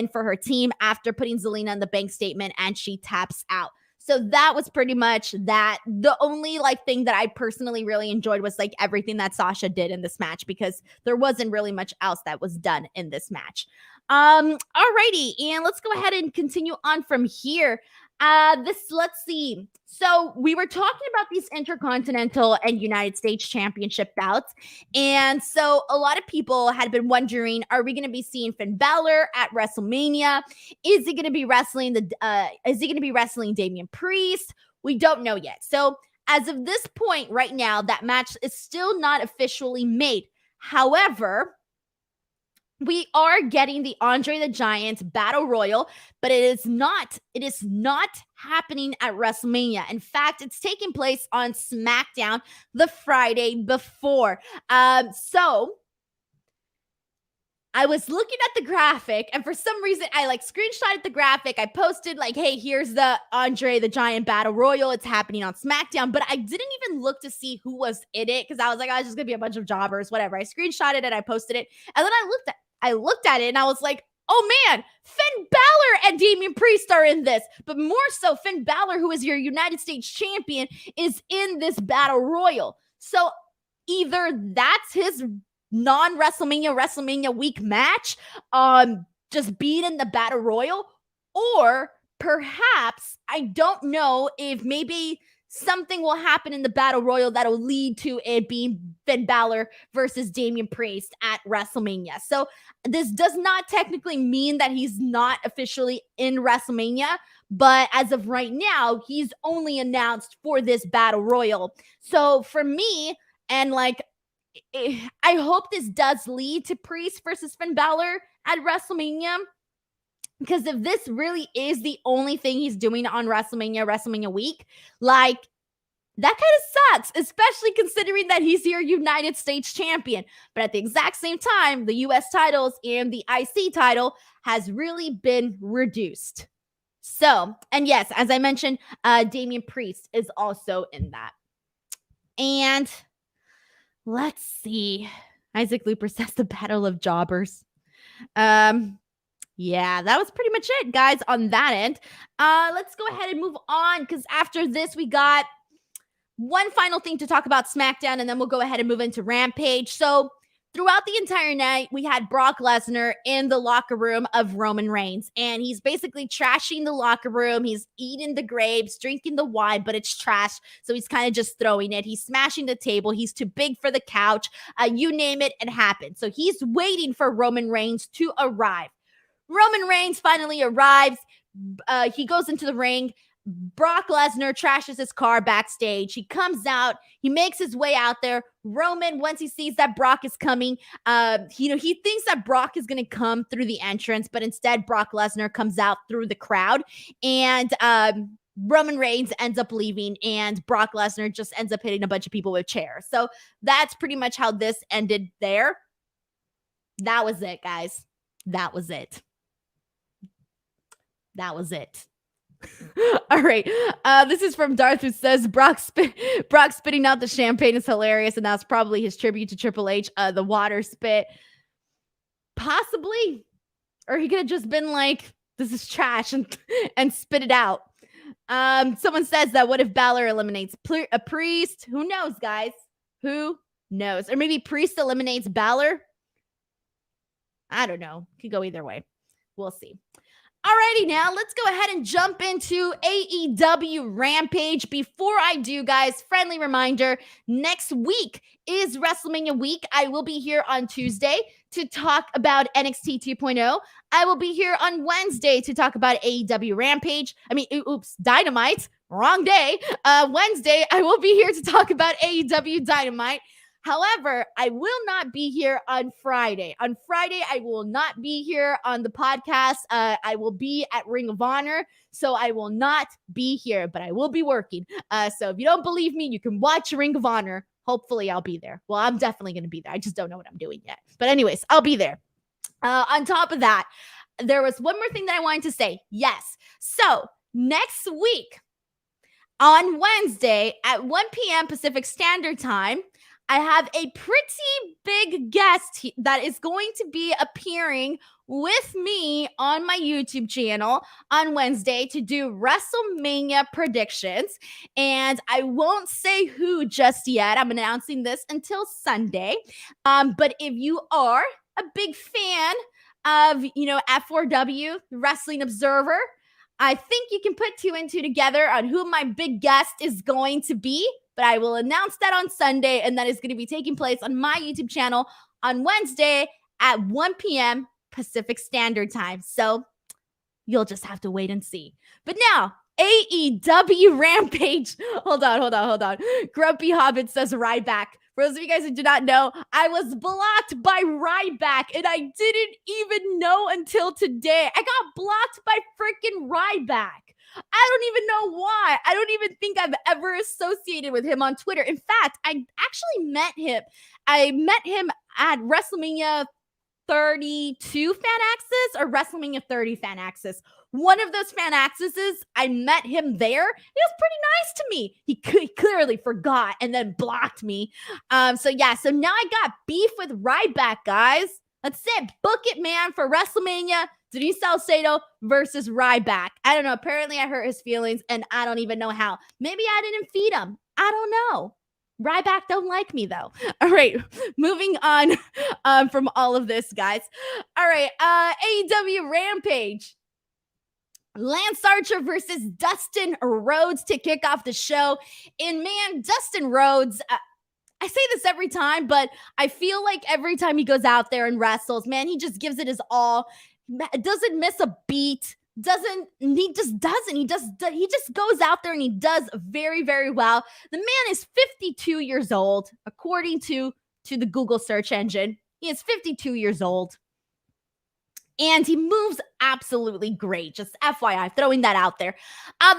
for her team after putting Zelina in the bank statement, and she taps out. So that was pretty much that. The only thing that I personally really enjoyed was everything that Sasha did in this match because there wasn't really much else that was done in this match. Alrighty, and let's go ahead and continue on from here. Let's see. So we were talking about these Intercontinental and United States Championship bouts. And so a lot of people had been wondering, are we going to be seeing Finn Balor at WrestleMania? Is he going to be wrestling Damian Priest? We don't know yet. So as of this point right now, that match is still not officially made. However, we are getting the Andre the Giant Battle Royal, but it is not happening at WrestleMania. In fact, it's taking place on SmackDown the Friday before. So I was looking at the graphic, and for some reason, I like screenshotted the graphic. I posted like, "Hey, here's the Andre the Giant Battle Royal. It's happening on SmackDown." But I didn't even look to see who was in it because I was like, "Oh, it's just gonna be a bunch of jobbers, whatever." I screenshotted it, I posted it, and then I looked at it, and I was like, "Oh man, Finn Balor and Damian Priest are in this." But more so, Finn Balor, who is your United States champion, is in this Battle Royal. So either that's his WrestleMania week match, just being in the Battle Royal, or perhaps I don't know if maybe something will happen in the Battle Royal that'll lead to it being Finn Balor versus Damian Priest at WrestleMania. So this does not technically mean that he's not officially in WrestleMania, but as of right now, he's only announced for this Battle Royal. So for me, and like, I hope this does lead to Priest versus Finn Balor at WrestleMania. Because if this really is the only thing he's doing on WrestleMania week, like, that kind of sucks, especially considering that he's your United States champion. But at the exact same time, the US titles and the IC title has really been reduced. So, and yes, as I mentioned, Damian Priest is also in that. And let's see. Isaac Looper says the Battle of Jobbers. Yeah, that was pretty much it, guys, on that end. Let's go ahead and move on, because after this, we got one final thing to talk about SmackDown, and then we'll go ahead and move into Rampage. So throughout the entire night, we had Brock Lesnar in the locker room of Roman Reigns, and he's basically trashing the locker room. He's eating the grapes, drinking the wine, but it's trash, so he's kind of just throwing it. He's smashing the table. He's too big for the couch. You name it, it happened. So he's waiting for Roman Reigns to arrive. Roman Reigns finally arrives. He goes into the ring. Brock Lesnar trashes his car backstage. He comes out. He makes his way out there. Roman, once he sees that Brock is coming, he thinks that Brock is going to come through the entrance, but instead Brock Lesnar comes out through the crowd, and Roman Reigns ends up leaving, and Brock Lesnar just ends up hitting a bunch of people with chairs. So that's pretty much how this ended there. That was it, guys. That was it. That was it. All right. This is from Darth, who says Brock spitting out the champagne is hilarious, and that's probably his tribute to Triple H. The water spit. Possibly. Or he could have just been like, this is trash, and spit it out. Someone says that what if Balor eliminates a Priest? Who knows, guys? Who knows? Or maybe Priest eliminates Balor? I don't know. Could go either way. We'll see. Alrighty, now let's go ahead and jump into AEW Rampage. Before I do, guys, friendly reminder, next week is WrestleMania week. I will be here on Tuesday to talk about NXT 2.0. I will be here on Wednesday to talk about AEW Rampage. Dynamite. Wrong day. Wednesday, I will be here to talk about AEW Dynamite. However, I will not be here on Friday. On Friday, I will not be here on the podcast. I will be at Ring of Honor, so I will not be here, but I will be working. So if you don't believe me, you can watch Ring of Honor. Hopefully, I'll be there. Well, I'm definitely going to be there. I just don't know what I'm doing yet. But anyways, I'll be there. On top of that, there was one more thing that I wanted to say. Yes. So next week, on Wednesday at 1 p.m. Pacific Standard Time, I have a pretty big guest that is going to be appearing with me on my YouTube channel on Wednesday to do WrestleMania predictions. And I won't say who just yet. I'm announcing this until Sunday. But if you are a big fan of, F4W, Wrestling Observer, I think you can put two and two together on who my big guest is going to be. But I will announce that on Sunday, and that is going to be taking place on my YouTube channel on Wednesday at 1 p.m. Pacific Standard Time. So you'll just have to wait and see. But now, AEW Rampage. Hold on. Grumpy Hobbit says Ryback. For those of you guys who do not know, I was blocked by Ryback, and I didn't even know until today. I got blocked by freaking Ryback. I don't even know why. I don't even think I've ever associated with him on Twitter. In fact, I actually met him. I met him at WrestleMania 32 fan access or WrestleMania 30 fan access. One of those fan accesses, I met him there. He was pretty nice to me. He clearly forgot and then blocked me. So now I got beef with Ryback, guys. That's it. Book it, man, for WrestleMania. Denise Salcedo versus Ryback. I don't know. Apparently, I hurt his feelings, and I don't even know how. Maybe I didn't feed him. I don't know. Ryback don't like me, though. All right, moving on from all of this, guys. All right, AEW Rampage. Lance Archer versus Dustin Rhodes to kick off the show. And man, Dustin Rhodes, I say this every time, but I feel like every time he goes out there and wrestles, man, he just gives it his all. Doesn't miss a beat. He just goes out there and he does very, very well. The man is 52 years old, according to the Google search engine. He is 52 years old. And he moves absolutely great. Just FYI, throwing that out there.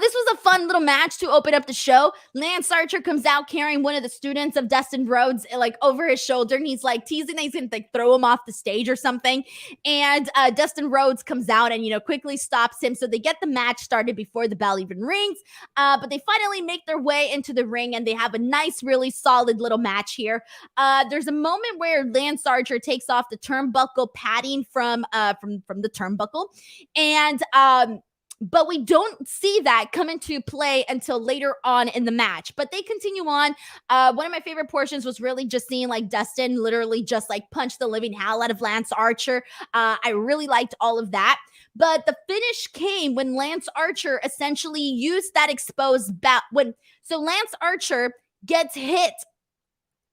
This was a fun little match to open up the show. Lance Archer comes out carrying one of the students of Dustin Rhodes like over his shoulder, and he's like teasing that he's gonna like throw him off the stage or something. And Dustin Rhodes comes out and quickly stops him. So they get the match started before the bell even rings. But they finally make their way into the ring and they have a nice, really solid little match here. There's a moment where Lance Archer takes off the turnbuckle padding from the turnbuckle, and but we don't see that come into play until later on in the match. But they continue on. One of my favorite portions was really just seeing like Dustin literally just like punch the living hell out of Lance Archer. I really liked all of that. But the finish came when Lance Archer essentially used that exposed bat. So Lance Archer gets hit.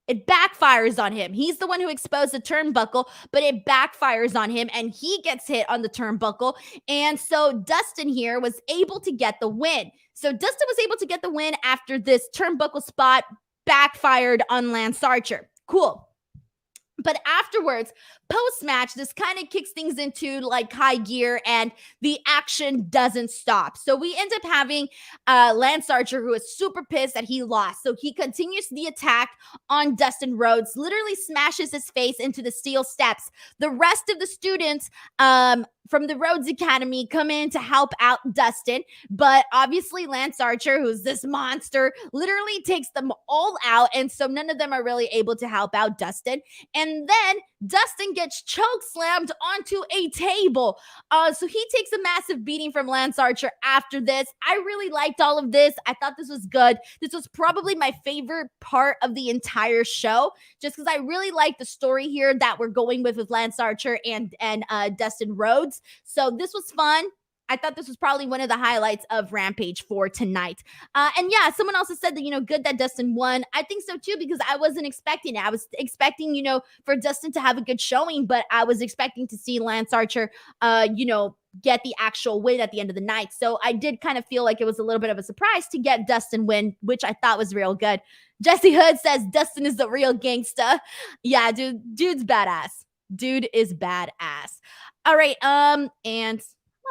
It backfires on him. He's the one who exposed the turnbuckle, but it backfires on him and he gets hit on the turnbuckle. And so Dustin here was able to get the win. So Dustin was able to get the win after this turnbuckle spot backfired on Lance Archer. Cool. But afterwards, post-match, this kind of kicks things into like high gear and the action doesn't stop. So we end up having Lance Archer, who is super pissed that he lost. So he continues the attack on Dustin Rhodes, literally smashes his face into the steel steps. The rest of the students from the Rhodes Academy come in to help out Dustin. But obviously Lance Archer, who's this monster, literally takes them all out. And so none of them are really able to help out Dustin. And then Dustin gets choke slammed onto a table. So he takes a massive beating from Lance Archer after this. I really liked all of this. I thought this was good. This was probably my favorite part of the entire show, just because I really like the story here that we're going with Lance Archer and Dustin Rhodes. So this was fun. I thought this was probably one of the highlights of Rampage for tonight. And yeah, someone also said that, good that Dustin won. I think so too, because I wasn't expecting it. I was expecting, for Dustin to have a good showing, but I was expecting to see Lance Archer, get the actual win at the end of the night. So I did kind of feel like it was a little bit of a surprise to get Dustin win, which I thought was real good. Jesse Hood says Dustin is the real gangsta. Yeah, dude's badass. Dude is badass. All right. And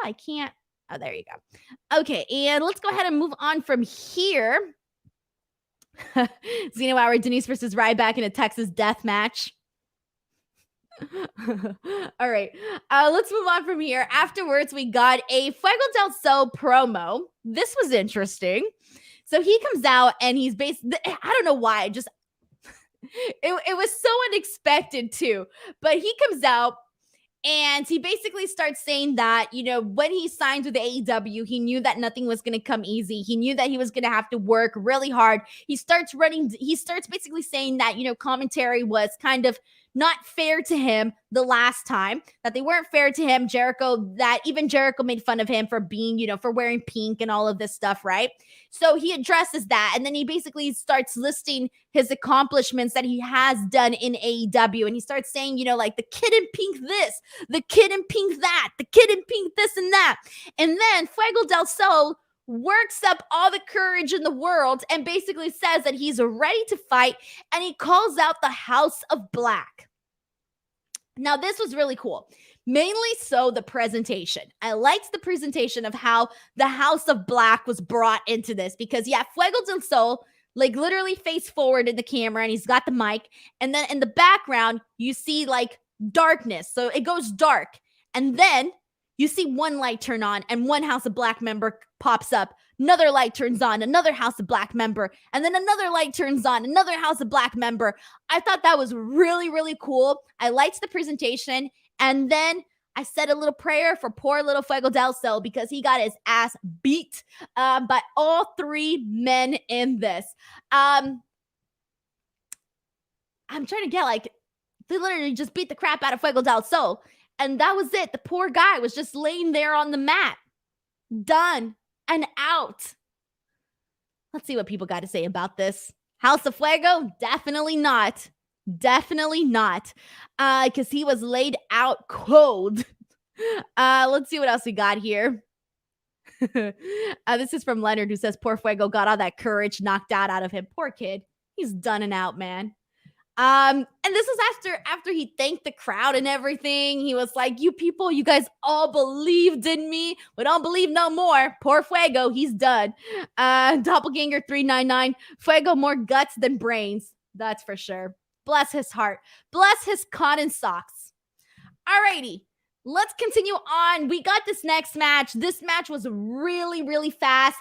I can't. Oh, there you go. Okay, and let's go ahead and move on from here. Xena Lauer, Denise versus Ryback in a Texas death match. All right, let's move on from here. Afterwards, we got a Fuego del Sol promo. This was interesting. So he comes out and he's I don't know why. It was so unexpected too. But he comes out. And he basically starts saying that, when he signed with AEW, he knew that nothing was going to come easy. He knew that he was going to have to work really hard. He starts basically saying that, commentary was kind of not fair to him the last time, that they weren't fair to him. Even Jericho made fun of him for being, for wearing pink and all of this stuff, right? So he addresses that. And then he basically starts listing his accomplishments that he has done in AEW. And he starts saying, like the kid in pink this, the kid in pink that, the kid in pink this and that. And then Fuego del Sol works up all the courage in the world and basically says that he's ready to fight. And he calls out the House of Black. Now, this was really cool. Mainly so the presentation. I liked the presentation of how the House of Black was brought into this because, Fuego del Sol, like literally face forward in the camera and he's got the mic. And then in the background, you see like darkness. So it goes dark. And then you see one light turn on and one House of Black member pops up. Another light turns on, another House of Black member, and then another light turns on, another House of Black member. I thought that was really, really cool. I liked the presentation. And then I said a little prayer for poor little Fuego del Sol because he got his ass beat by all three men in this. I'm trying to get like, they literally just beat the crap out of Fuego del Sol. And that was it. The poor guy was just laying there on the mat. Done and out. Let's see what people got to say about this. House of Fuego? Definitely not. Definitely not. Because he was laid out cold. Let's see what else we got here. This is from Leonard, who says poor Fuego got all that courage knocked out of him. Poor kid. He's done and out, man. And this is after he thanked the crowd and everything. He was like, you people, you guys all believed in me. We don't believe no more. Poor Fuego, he's done. Doppelganger 399. Fuego more guts than brains. That's for sure. Bless his heart. Bless his cotton socks. Alrighty. Let's continue on. We got this next match. This match was really, really fast.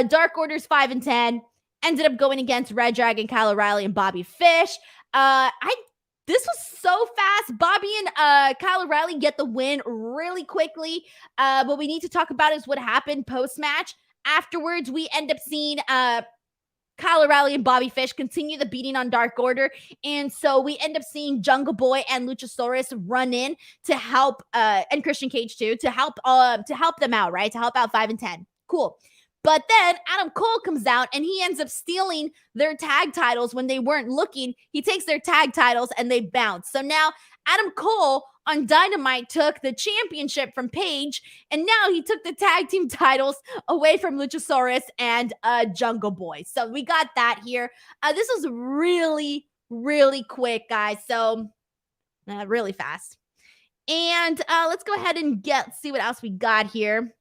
Dark Order's 5 and 10. Ended up going against Red Dragon, Kyle O'Reilly, and Bobby Fish. This was so fast. Bobby and Kyle O'Reilly get the win really quickly. What we need to talk about is what happened post-match. Afterwards, we end up seeing Kyle O'Reilly and Bobby Fish continue the beating on Dark Order. And so we end up seeing Jungle Boy and Luchasaurus run in to help, and Christian Cage too, to help them out, right? To help out 5 and 10. Cool. But then Adam Cole comes out and he ends up stealing their tag titles when they weren't looking. He takes their tag titles and they bounce. So now Adam Cole on Dynamite took the championship from Paige, and now he took the tag team titles away from Luchasaurus and Jungle Boy. So we got that here. This was really, really quick, guys. So really fast. And let's go ahead and see what else we got here.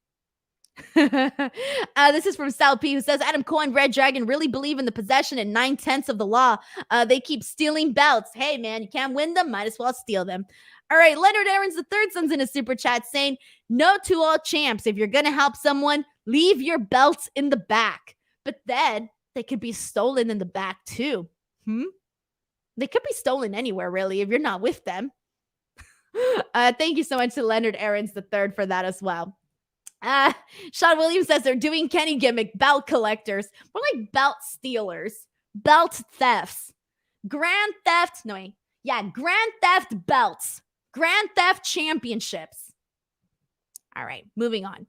This is from Sal P, who says Adam Cole and Red Dragon really believe in the possession and 9/10 of the law. They keep stealing belts. Hey, man, you can't win them. Might as well steal them. All right, Leonard Aarons III sends in a super chat saying, no to all champs. If you're going to help someone, leave your belts in the back. But then they could be stolen in the back too. They could be stolen anywhere, really, if you're not with them. Thank you so much to Leonard Aarons III for that as well. Sean Williams says they're doing Kenny gimmick belt collectors. More like belt stealers, belt thefts, grand theft. No, wait. Yeah, grand theft belts, grand theft championships. All right, moving on.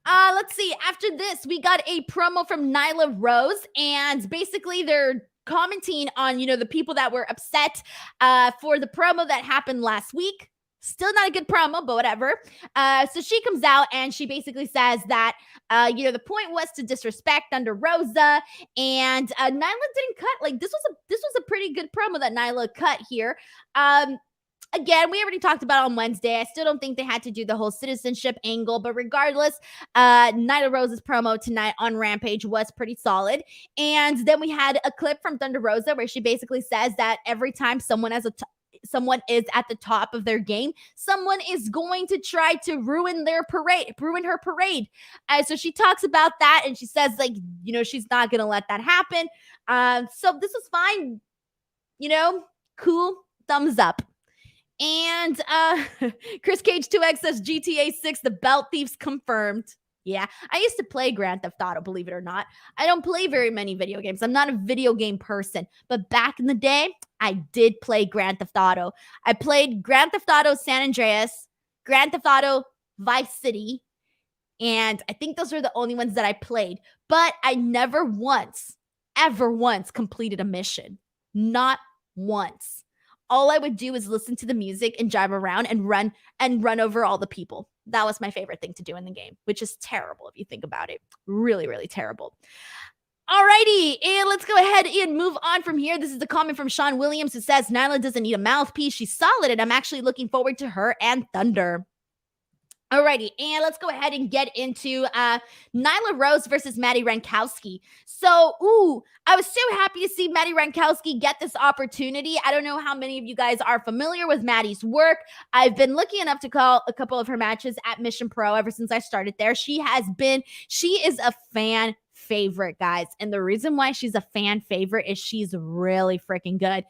Let's see. After this, we got a promo from Nyla Rose, and basically they're commenting on, the people that were upset for the promo that happened last week. Still not a good promo, but whatever. So she comes out and she basically says that, the point was to disrespect Thunder Rosa, and Nyla didn't cut. Like this was a pretty good promo that Nyla cut here. Again, we already talked about on Wednesday. I still don't think they had to do the whole citizenship angle, but regardless, Nyla Rosa's promo tonight on Rampage was pretty solid. And then we had a clip from Thunder Rosa where she basically says that every time someone is at the top of their game, someone is going to try to ruin her parade. So she talks about that and she says, she's not going to let that happen. So this is fine. Cool. Thumbs up. And Chris Cage 2X says GTA 6, the belt thieves confirmed. Yeah, I used to play Grand Theft Auto, believe it or not. I don't play very many video games. I'm not a video game person. But back in the day, I did play Grand Theft Auto. I played Grand Theft Auto San Andreas, Grand Theft Auto Vice City, and I think those were the only ones that I played. But I never ever once completed a mission. Not once. All I would do is listen to the music and drive around and run over all the people. That was my favorite thing to do in the game, which is terrible if you think about it. Really, really terrible. Alrighty, and let's go ahead and move on from here. This is the comment from Sean Williams, who says, Nyla doesn't need a mouthpiece. She's solid, and I'm actually looking forward to her and Thunder. Alrighty, and let's go ahead and get into Nyla Rose versus Maddie Rankowski. So, I was so happy to see Maddie Rankowski get this opportunity. I don't know how many of you guys are familiar with Maddie's work. I've been lucky enough to call a couple of her matches at Mission Pro ever since I started there. She is a fan favorite, guys. And the reason why she's a fan favorite is she's really freaking good.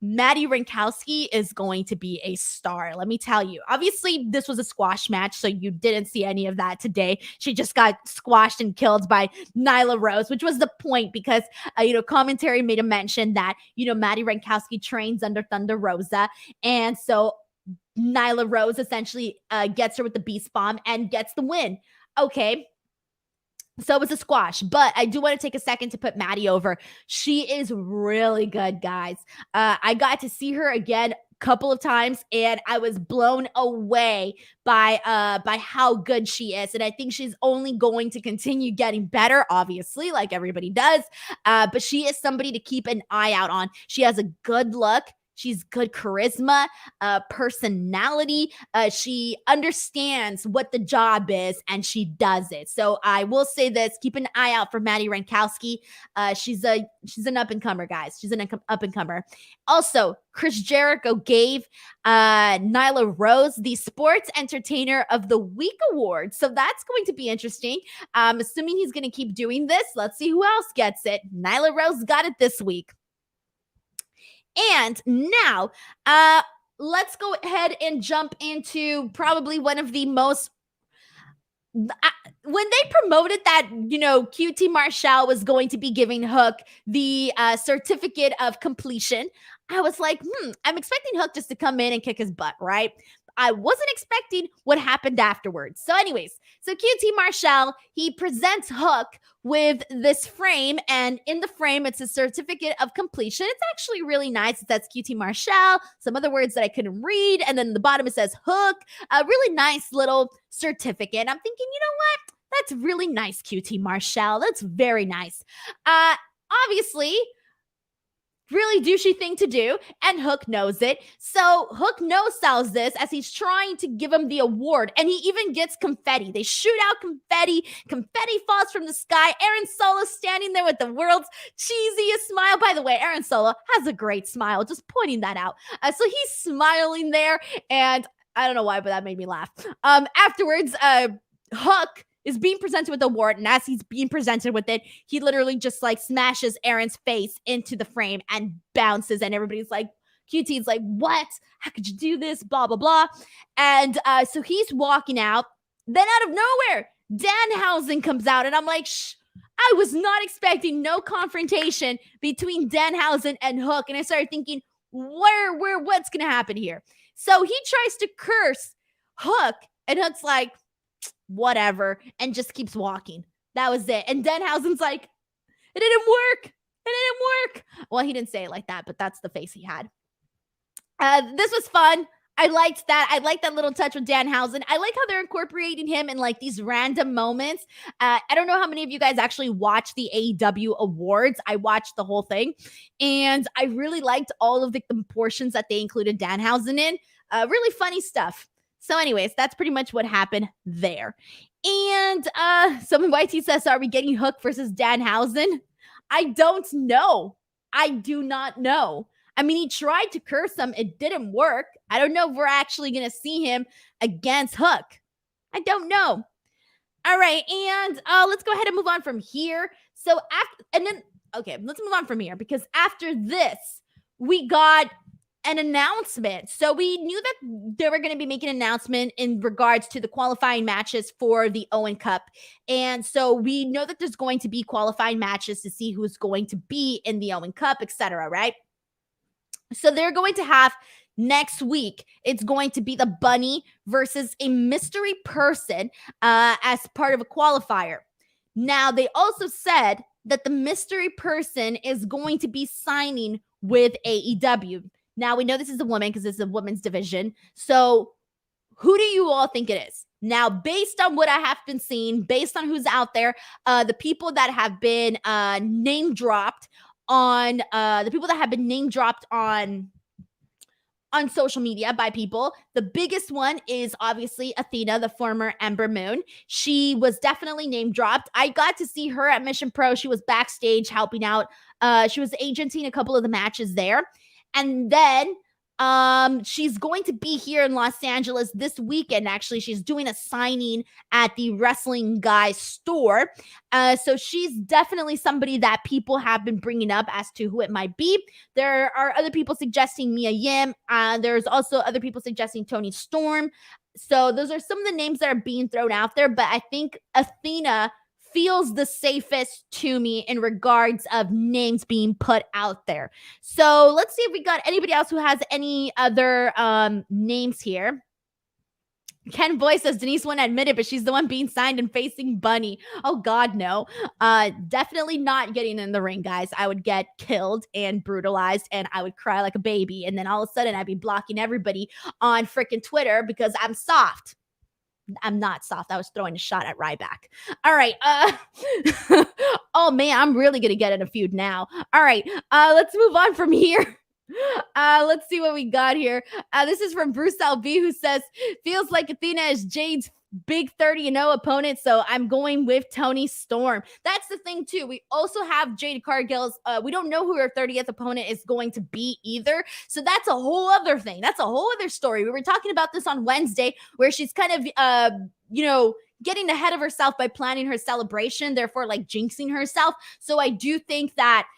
Maddie Rankowski is going to be a star. Let me tell you. Obviously, this was a squash match, so you didn't see any of that today. She just got squashed and killed by Nyla Rose, which was the point because, commentary made a mention that, Maddie Rankowski trains under Thunder Rosa. And so Nyla Rose essentially gets her with the Beast Bomb and gets the win. Okay. So it was a squash, but I do want to take a second to put Maddie over. She is really good, guys. I got to see her again a couple of times, and I was blown away by how good she is. And I think she's only going to continue getting better, obviously, like everybody does. But she is somebody to keep an eye out on. She has a good look. She's good charisma, personality. She understands what the job is, and she does it. So I will say this: keep an eye out for Maddie Rankowski. She's an up and comer, guys. She's an up and comer. Also, Chris Jericho gave Nyla Rose the Sports Entertainer of the Week award. So that's going to be interesting. I'm assuming he's going to keep doing this. Let's see who else gets it. Nyla Rose got it this week. And now, let's go ahead and jump into probably one of the most. When they promoted that, QT Marshall was going to be giving Hook the certificate of completion, I was like, I'm expecting Hook just to come in and kick his butt, right? I wasn't expecting what happened afterwards. So anyways, QT Marshall, he presents Hook with this frame, and in the frame, it's a certificate of completion. It's actually really nice. It says QT Marshall, some other words that I couldn't read, and then the bottom it says Hook, a really nice little certificate. I'm thinking, you know what? That's really nice, QT Marshall. That's very nice. Obviously, really douchey thing to do, and Hook knows it. So Hook no-sells this as he's trying to give him the award, and he even gets confetti. They shoot out confetti. Confetti falls from the sky. Aaron Solo standing there with the world's cheesiest smile. By the way, Aaron Solo has a great smile, just pointing that out. So he's smiling there, and I don't know why, but that made me laugh. Afterwards, Hook is being presented with the award, and as he's being presented with it, he literally just smashes Aaron's face into the frame and bounces, and everybody's like, QT's like, what? How could you do this? Blah, blah, blah. And so he's walking out. Then out of nowhere, Danhausen comes out, and I'm like, I was not expecting no confrontation between Danhausen and Hook, and I started thinking, what's going to happen here? So he tries to curse Hook, and Hook's like, whatever, and just keeps walking. That was it. And Danhausen's like, it didn't work. It didn't work. Well, he didn't say it like that, but that's the face he had. This was fun. I liked that. I like that little touch with Danhausen. I like how they're incorporating him in these random moments. I don't know how many of you guys actually watch the AEW awards. I watched the whole thing, and I really liked all of the portions that they included Danhausen in. Really funny stuff. So anyways, that's pretty much what happened there. And someone YT says, are we getting Hook versus Danhausen? I don't know. I do not know. I mean, he tried to curse him. It didn't work. I don't know if we're actually going to see him against Hook. I don't know. All right. And let's go ahead and move on from here. Let's move on from here, because after this, we got an announcement. So we knew that they were going to be making an announcement in regards to the qualifying matches for the Owen Cup. And so we know that there's going to be qualifying matches to see who's going to be in the Owen Cup, etc., right? So they're going to have next week, it's going to be the Bunny versus a mystery person as part of a qualifier. Now, they also said that the mystery person is going to be signing with AEW. Now, we know this is a woman because this is a women's division. So who do you all think it is? Now, based on what I have been seeing, based on who's out there, the people that have been name dropped on on social media by people. The biggest one is obviously Athena, the former Ember Moon. She was definitely name dropped. I got to see her at Mission Pro. She was backstage helping out. She was agenting a couple of the matches there. And then she's going to be here in Los Angeles this weekend. Actually, she's doing a signing at the Wrestling Guy store. So she's definitely somebody that people have been bringing up as to who it might be. There are other people suggesting Mia Yim. There's also other people suggesting Toni Storm. So those are some of the names that are being thrown out there. But I think Athena feels the safest to me in regards of names being put out there. So let's see if we got anybody else who has any other names here. Ken Boy says Denise won't admit it, but she's the one being signed and facing Bunny. Oh God, no. Definitely not getting in the ring, guys. I would get killed and brutalized and I would cry like a baby. And then all of a sudden I'd be blocking everybody on freaking Twitter because I'm soft. I'm not soft. I was throwing a shot at Ryback. All right. Oh man, I'm really gonna get in a feud now. All right. Let's move on from here. Let's see what we got here. This is from Bruce LB, who says, feels like Athena is Jade's big 30-0 opponent, so I'm going with Toni Storm. That's the thing too. We also have Jade Cargill's, we don't know who her 30th opponent is going to be either, so that's a whole other thing. That's a whole other story. We were talking about this on Wednesday, where she's kind of getting ahead of herself by planning her celebration, therefore like jinxing herself. So I do think that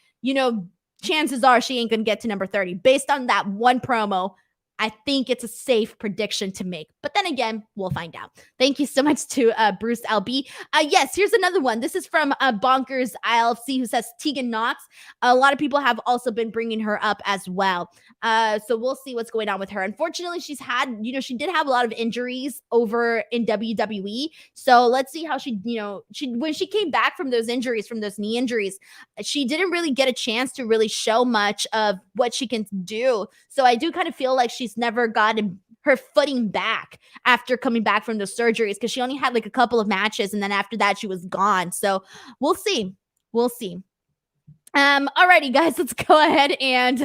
chances are she ain't gonna get to number 30 based on that one promo. I think it's a safe prediction to make. But then again, we'll find out. Thank you so much to Bruce LB. Yes, here's another one. This is from Bonkers ILFC, who says Tegan Knox. A lot of people have also been bringing her up as well. So we'll see what's going on with her. Unfortunately, she's had, she did have a lot of injuries over in WWE. So let's see how she when she came back from those injuries, from those knee injuries, she didn't really get a chance to really show much of what she can do. So I do kind of feel like she's never gotten her footing back after coming back from those surgeries, because she only had like a couple of matches and then after that she was gone. So we'll see. Alrighty, guys, let's go ahead and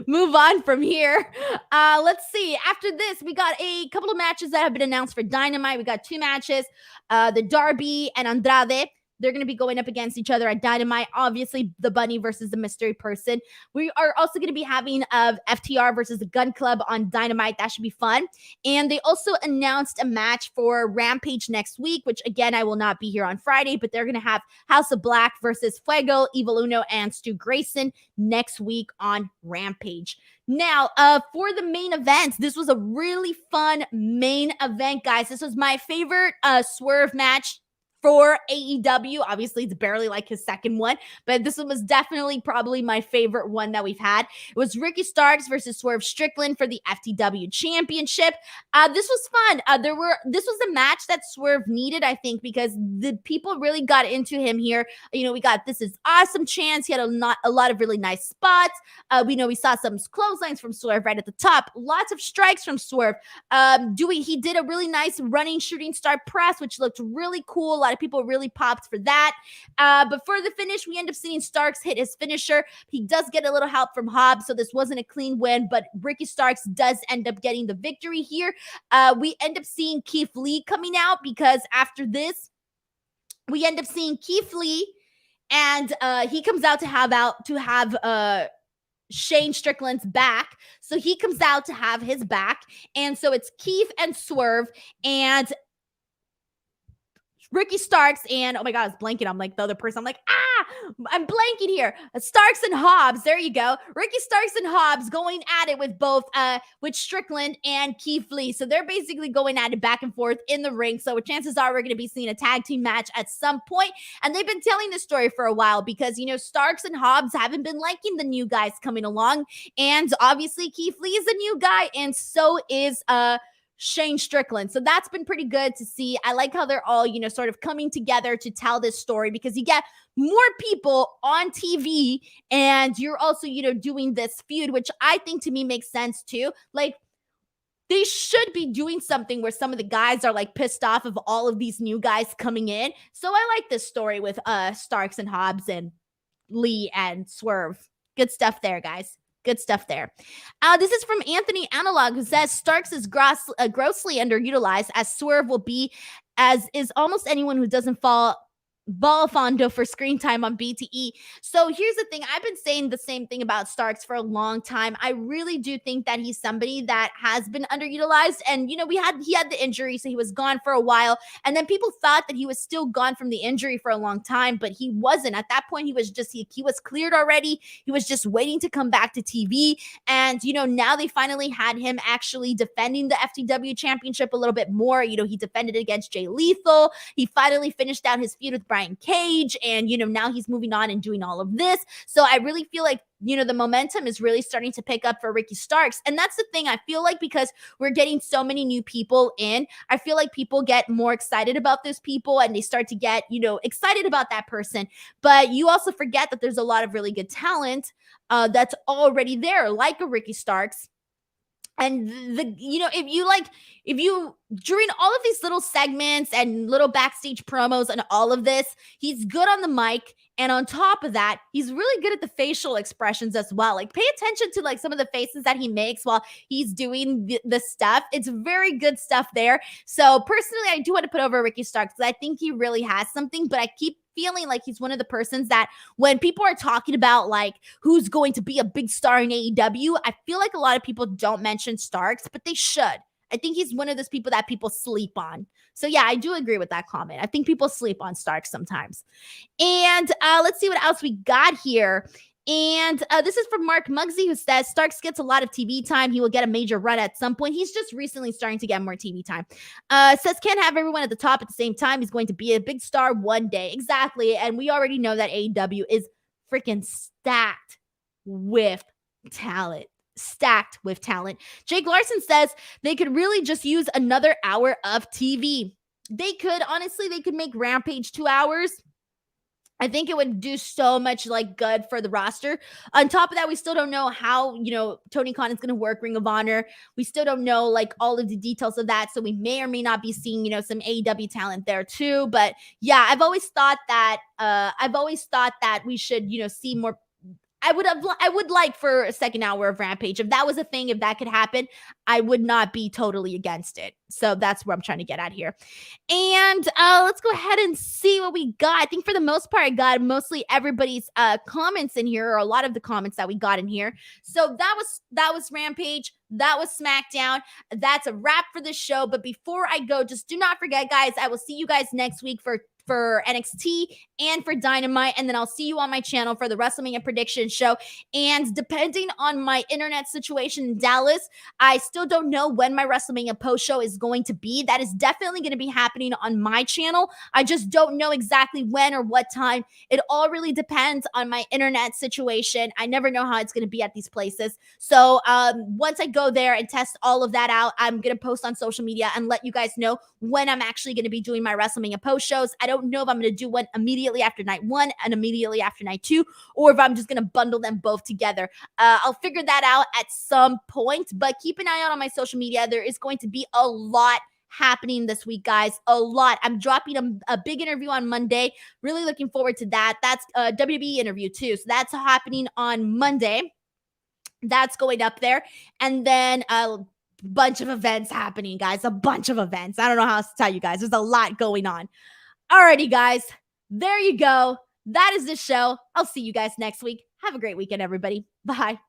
move on from here. Let's see. After this, we got a couple of matches that have been announced for Dynamite. We got 2 matches. The Darby and Andrade. They're going to be going up against each other at Dynamite. Obviously, the Bunny versus the Mystery Person. We are also going to be having FTR versus the Gun Club on Dynamite. That should be fun. And they also announced a match for Rampage next week, which, again, I will not be here on Friday, but they're going to have House of Black versus Fuego, Evil Uno, and Stu Grayson next week on Rampage. Now, for the main event, this was a really fun main event, guys. This was my favorite Swerve match for AEW. Obviously, it's barely like his second one, but this one was definitely probably my favorite one that we've had. It was Ricky Starks versus Swerve Strickland for the FTW Championship. This was fun. This was a match that Swerve needed, I think, because the people really got into him here. We got "This is awesome" chants. He had a lot of really nice spots. We saw some clotheslines from Swerve right at the top. Lots of strikes from Swerve. He did a really nice running shooting star press, which looked really cool. A lot of people really popped for that. But for the finish, we end up seeing Starks hit his finisher. He does get a little help from Hobbs, so this wasn't a clean win, but Ricky Starks does end up getting the victory here. We end up seeing Keith Lee coming out, because after this, we end up seeing Keith Lee, and he comes out to have Shane Strickland's back. So he comes out to have his back. And so it's Keith and Swerve and Ricky Starks and, oh my God, I was blanking. I'm like the other person. I'm like, I'm blanking here. Starks and Hobbs. There you go. Ricky Starks and Hobbs going at it with both, with Strickland and Keith Lee. So they're basically going at it back and forth in the ring. So chances are we're going to be seeing a tag team match at some point. And they've been telling this story for a while because, Starks and Hobbs haven't been liking the new guys coming along. And obviously Keith Lee is a new guy. And so is, Shane Strickland. So that's been pretty good to see. I like how they're all, sort of coming together to tell this story, because you get more people on TV and you're also, doing this feud, which I think to me makes sense too. Like, they should be doing something where some of the guys are like pissed off of all of these new guys coming in. So I like this story with Starks and Hobbs and Lee and Swerve. Good stuff there, guys. Good stuff there. This is from Anthony Analog, who says Starks is grossly underutilized, as Swerve will be, as is almost anyone who doesn't fall fondo for screen time on BTE. So here's the thing. I've been saying the same thing about Starks for a long time. I really do think that he's somebody that has been underutilized. And, he had the injury, so he was gone for a while. And then people thought that he was still gone from the injury for a long time, but he wasn't. At that point, he was cleared already. He was just waiting to come back to TV. And, now they finally had him actually defending the FTW championship a little bit more. He defended against Jay Lethal. He finally finished out his feud with Brian Cage, and now he's moving on and doing all of this. So I really feel like the momentum is really starting to pick up for Ricky Starks. And that's the thing. I feel like because we're getting so many new people in, I feel like people get more excited about those people and they start to get, excited about that person. But you also forget that there's a lot of really good talent that's already there, like a Ricky Starks. And if you during all of these little segments and little backstage promos and all of this, he's good on the mic. And on top of that, he's really good at the facial expressions as well. Like, pay attention to some of the faces that he makes while he's doing the stuff. It's very good stuff there. So personally, I do want to put over Ricky Starks because I think he really has something, but I keep feeling like he's one of the persons that when people are talking about who's going to be a big star in AEW, I feel like a lot of people don't mention Starks, but they should. I think he's one of those people that people sleep on. So yeah, I do agree with that comment. I think people sleep on Starks sometimes. And let's see what else we got here. And this is from Mark Muggsy, who says Starks gets a lot of TV time. He will get a major run at some point. He's just recently starting to get more TV time. Says can't have everyone at the top at the same time. He's going to be a big star one day. Exactly. And we already know that AEW is freaking stacked with talent. Jake Larson says they could really just use another hour of TV. They could make Rampage 2 hours. I think it would do so much good for the roster. On top of that, we still don't know how, Tony Khan is going to work Ring of Honor. We still don't know all of the details of that. So we may or may not be seeing, some AEW talent there too. But yeah, I've always thought that we should, see more. I would like for a second hour of Rampage. If that was a thing, if that could happen, I would not be totally against it. So that's where I'm trying to get at here. And let's go ahead and see what we got. I think for the most part, I got mostly everybody's comments in here, or a lot of the comments that we got in here. So that was Rampage. That was SmackDown. That's a wrap for this show. But before I go, just do not forget, guys, I will see you guys next week for NXT and for Dynamite, and then I'll see you on my channel for the WrestleMania prediction show. And depending on my internet situation in Dallas, I still don't know when my WrestleMania post show is going to be. That is definitely going to be happening on my channel. I just don't know exactly when or what time. It all really depends on my internet situation. I never know how it's going to be at these places. So once I go there and test all of that out, I'm going to post on social media and let you guys know when I'm actually going to be doing my WrestleMania post shows. I don't know if I'm going to do one immediately after night 1 and immediately after night 2, or if I'm just going to bundle them both together. I'll figure that out at some point, but keep an eye out on my social media. There is going to be a lot happening this week, guys. A lot. I'm dropping a big interview on Monday. Really looking forward to that. That's a WWE interview too. So that's happening on Monday. That's going up there. And then bunch of events happening, guys. A bunch of events. I don't know how else to tell you guys. There's a lot going on. Alrighty, guys. There you go. That is the show. I'll see you guys next week. Have a great weekend, everybody. Bye.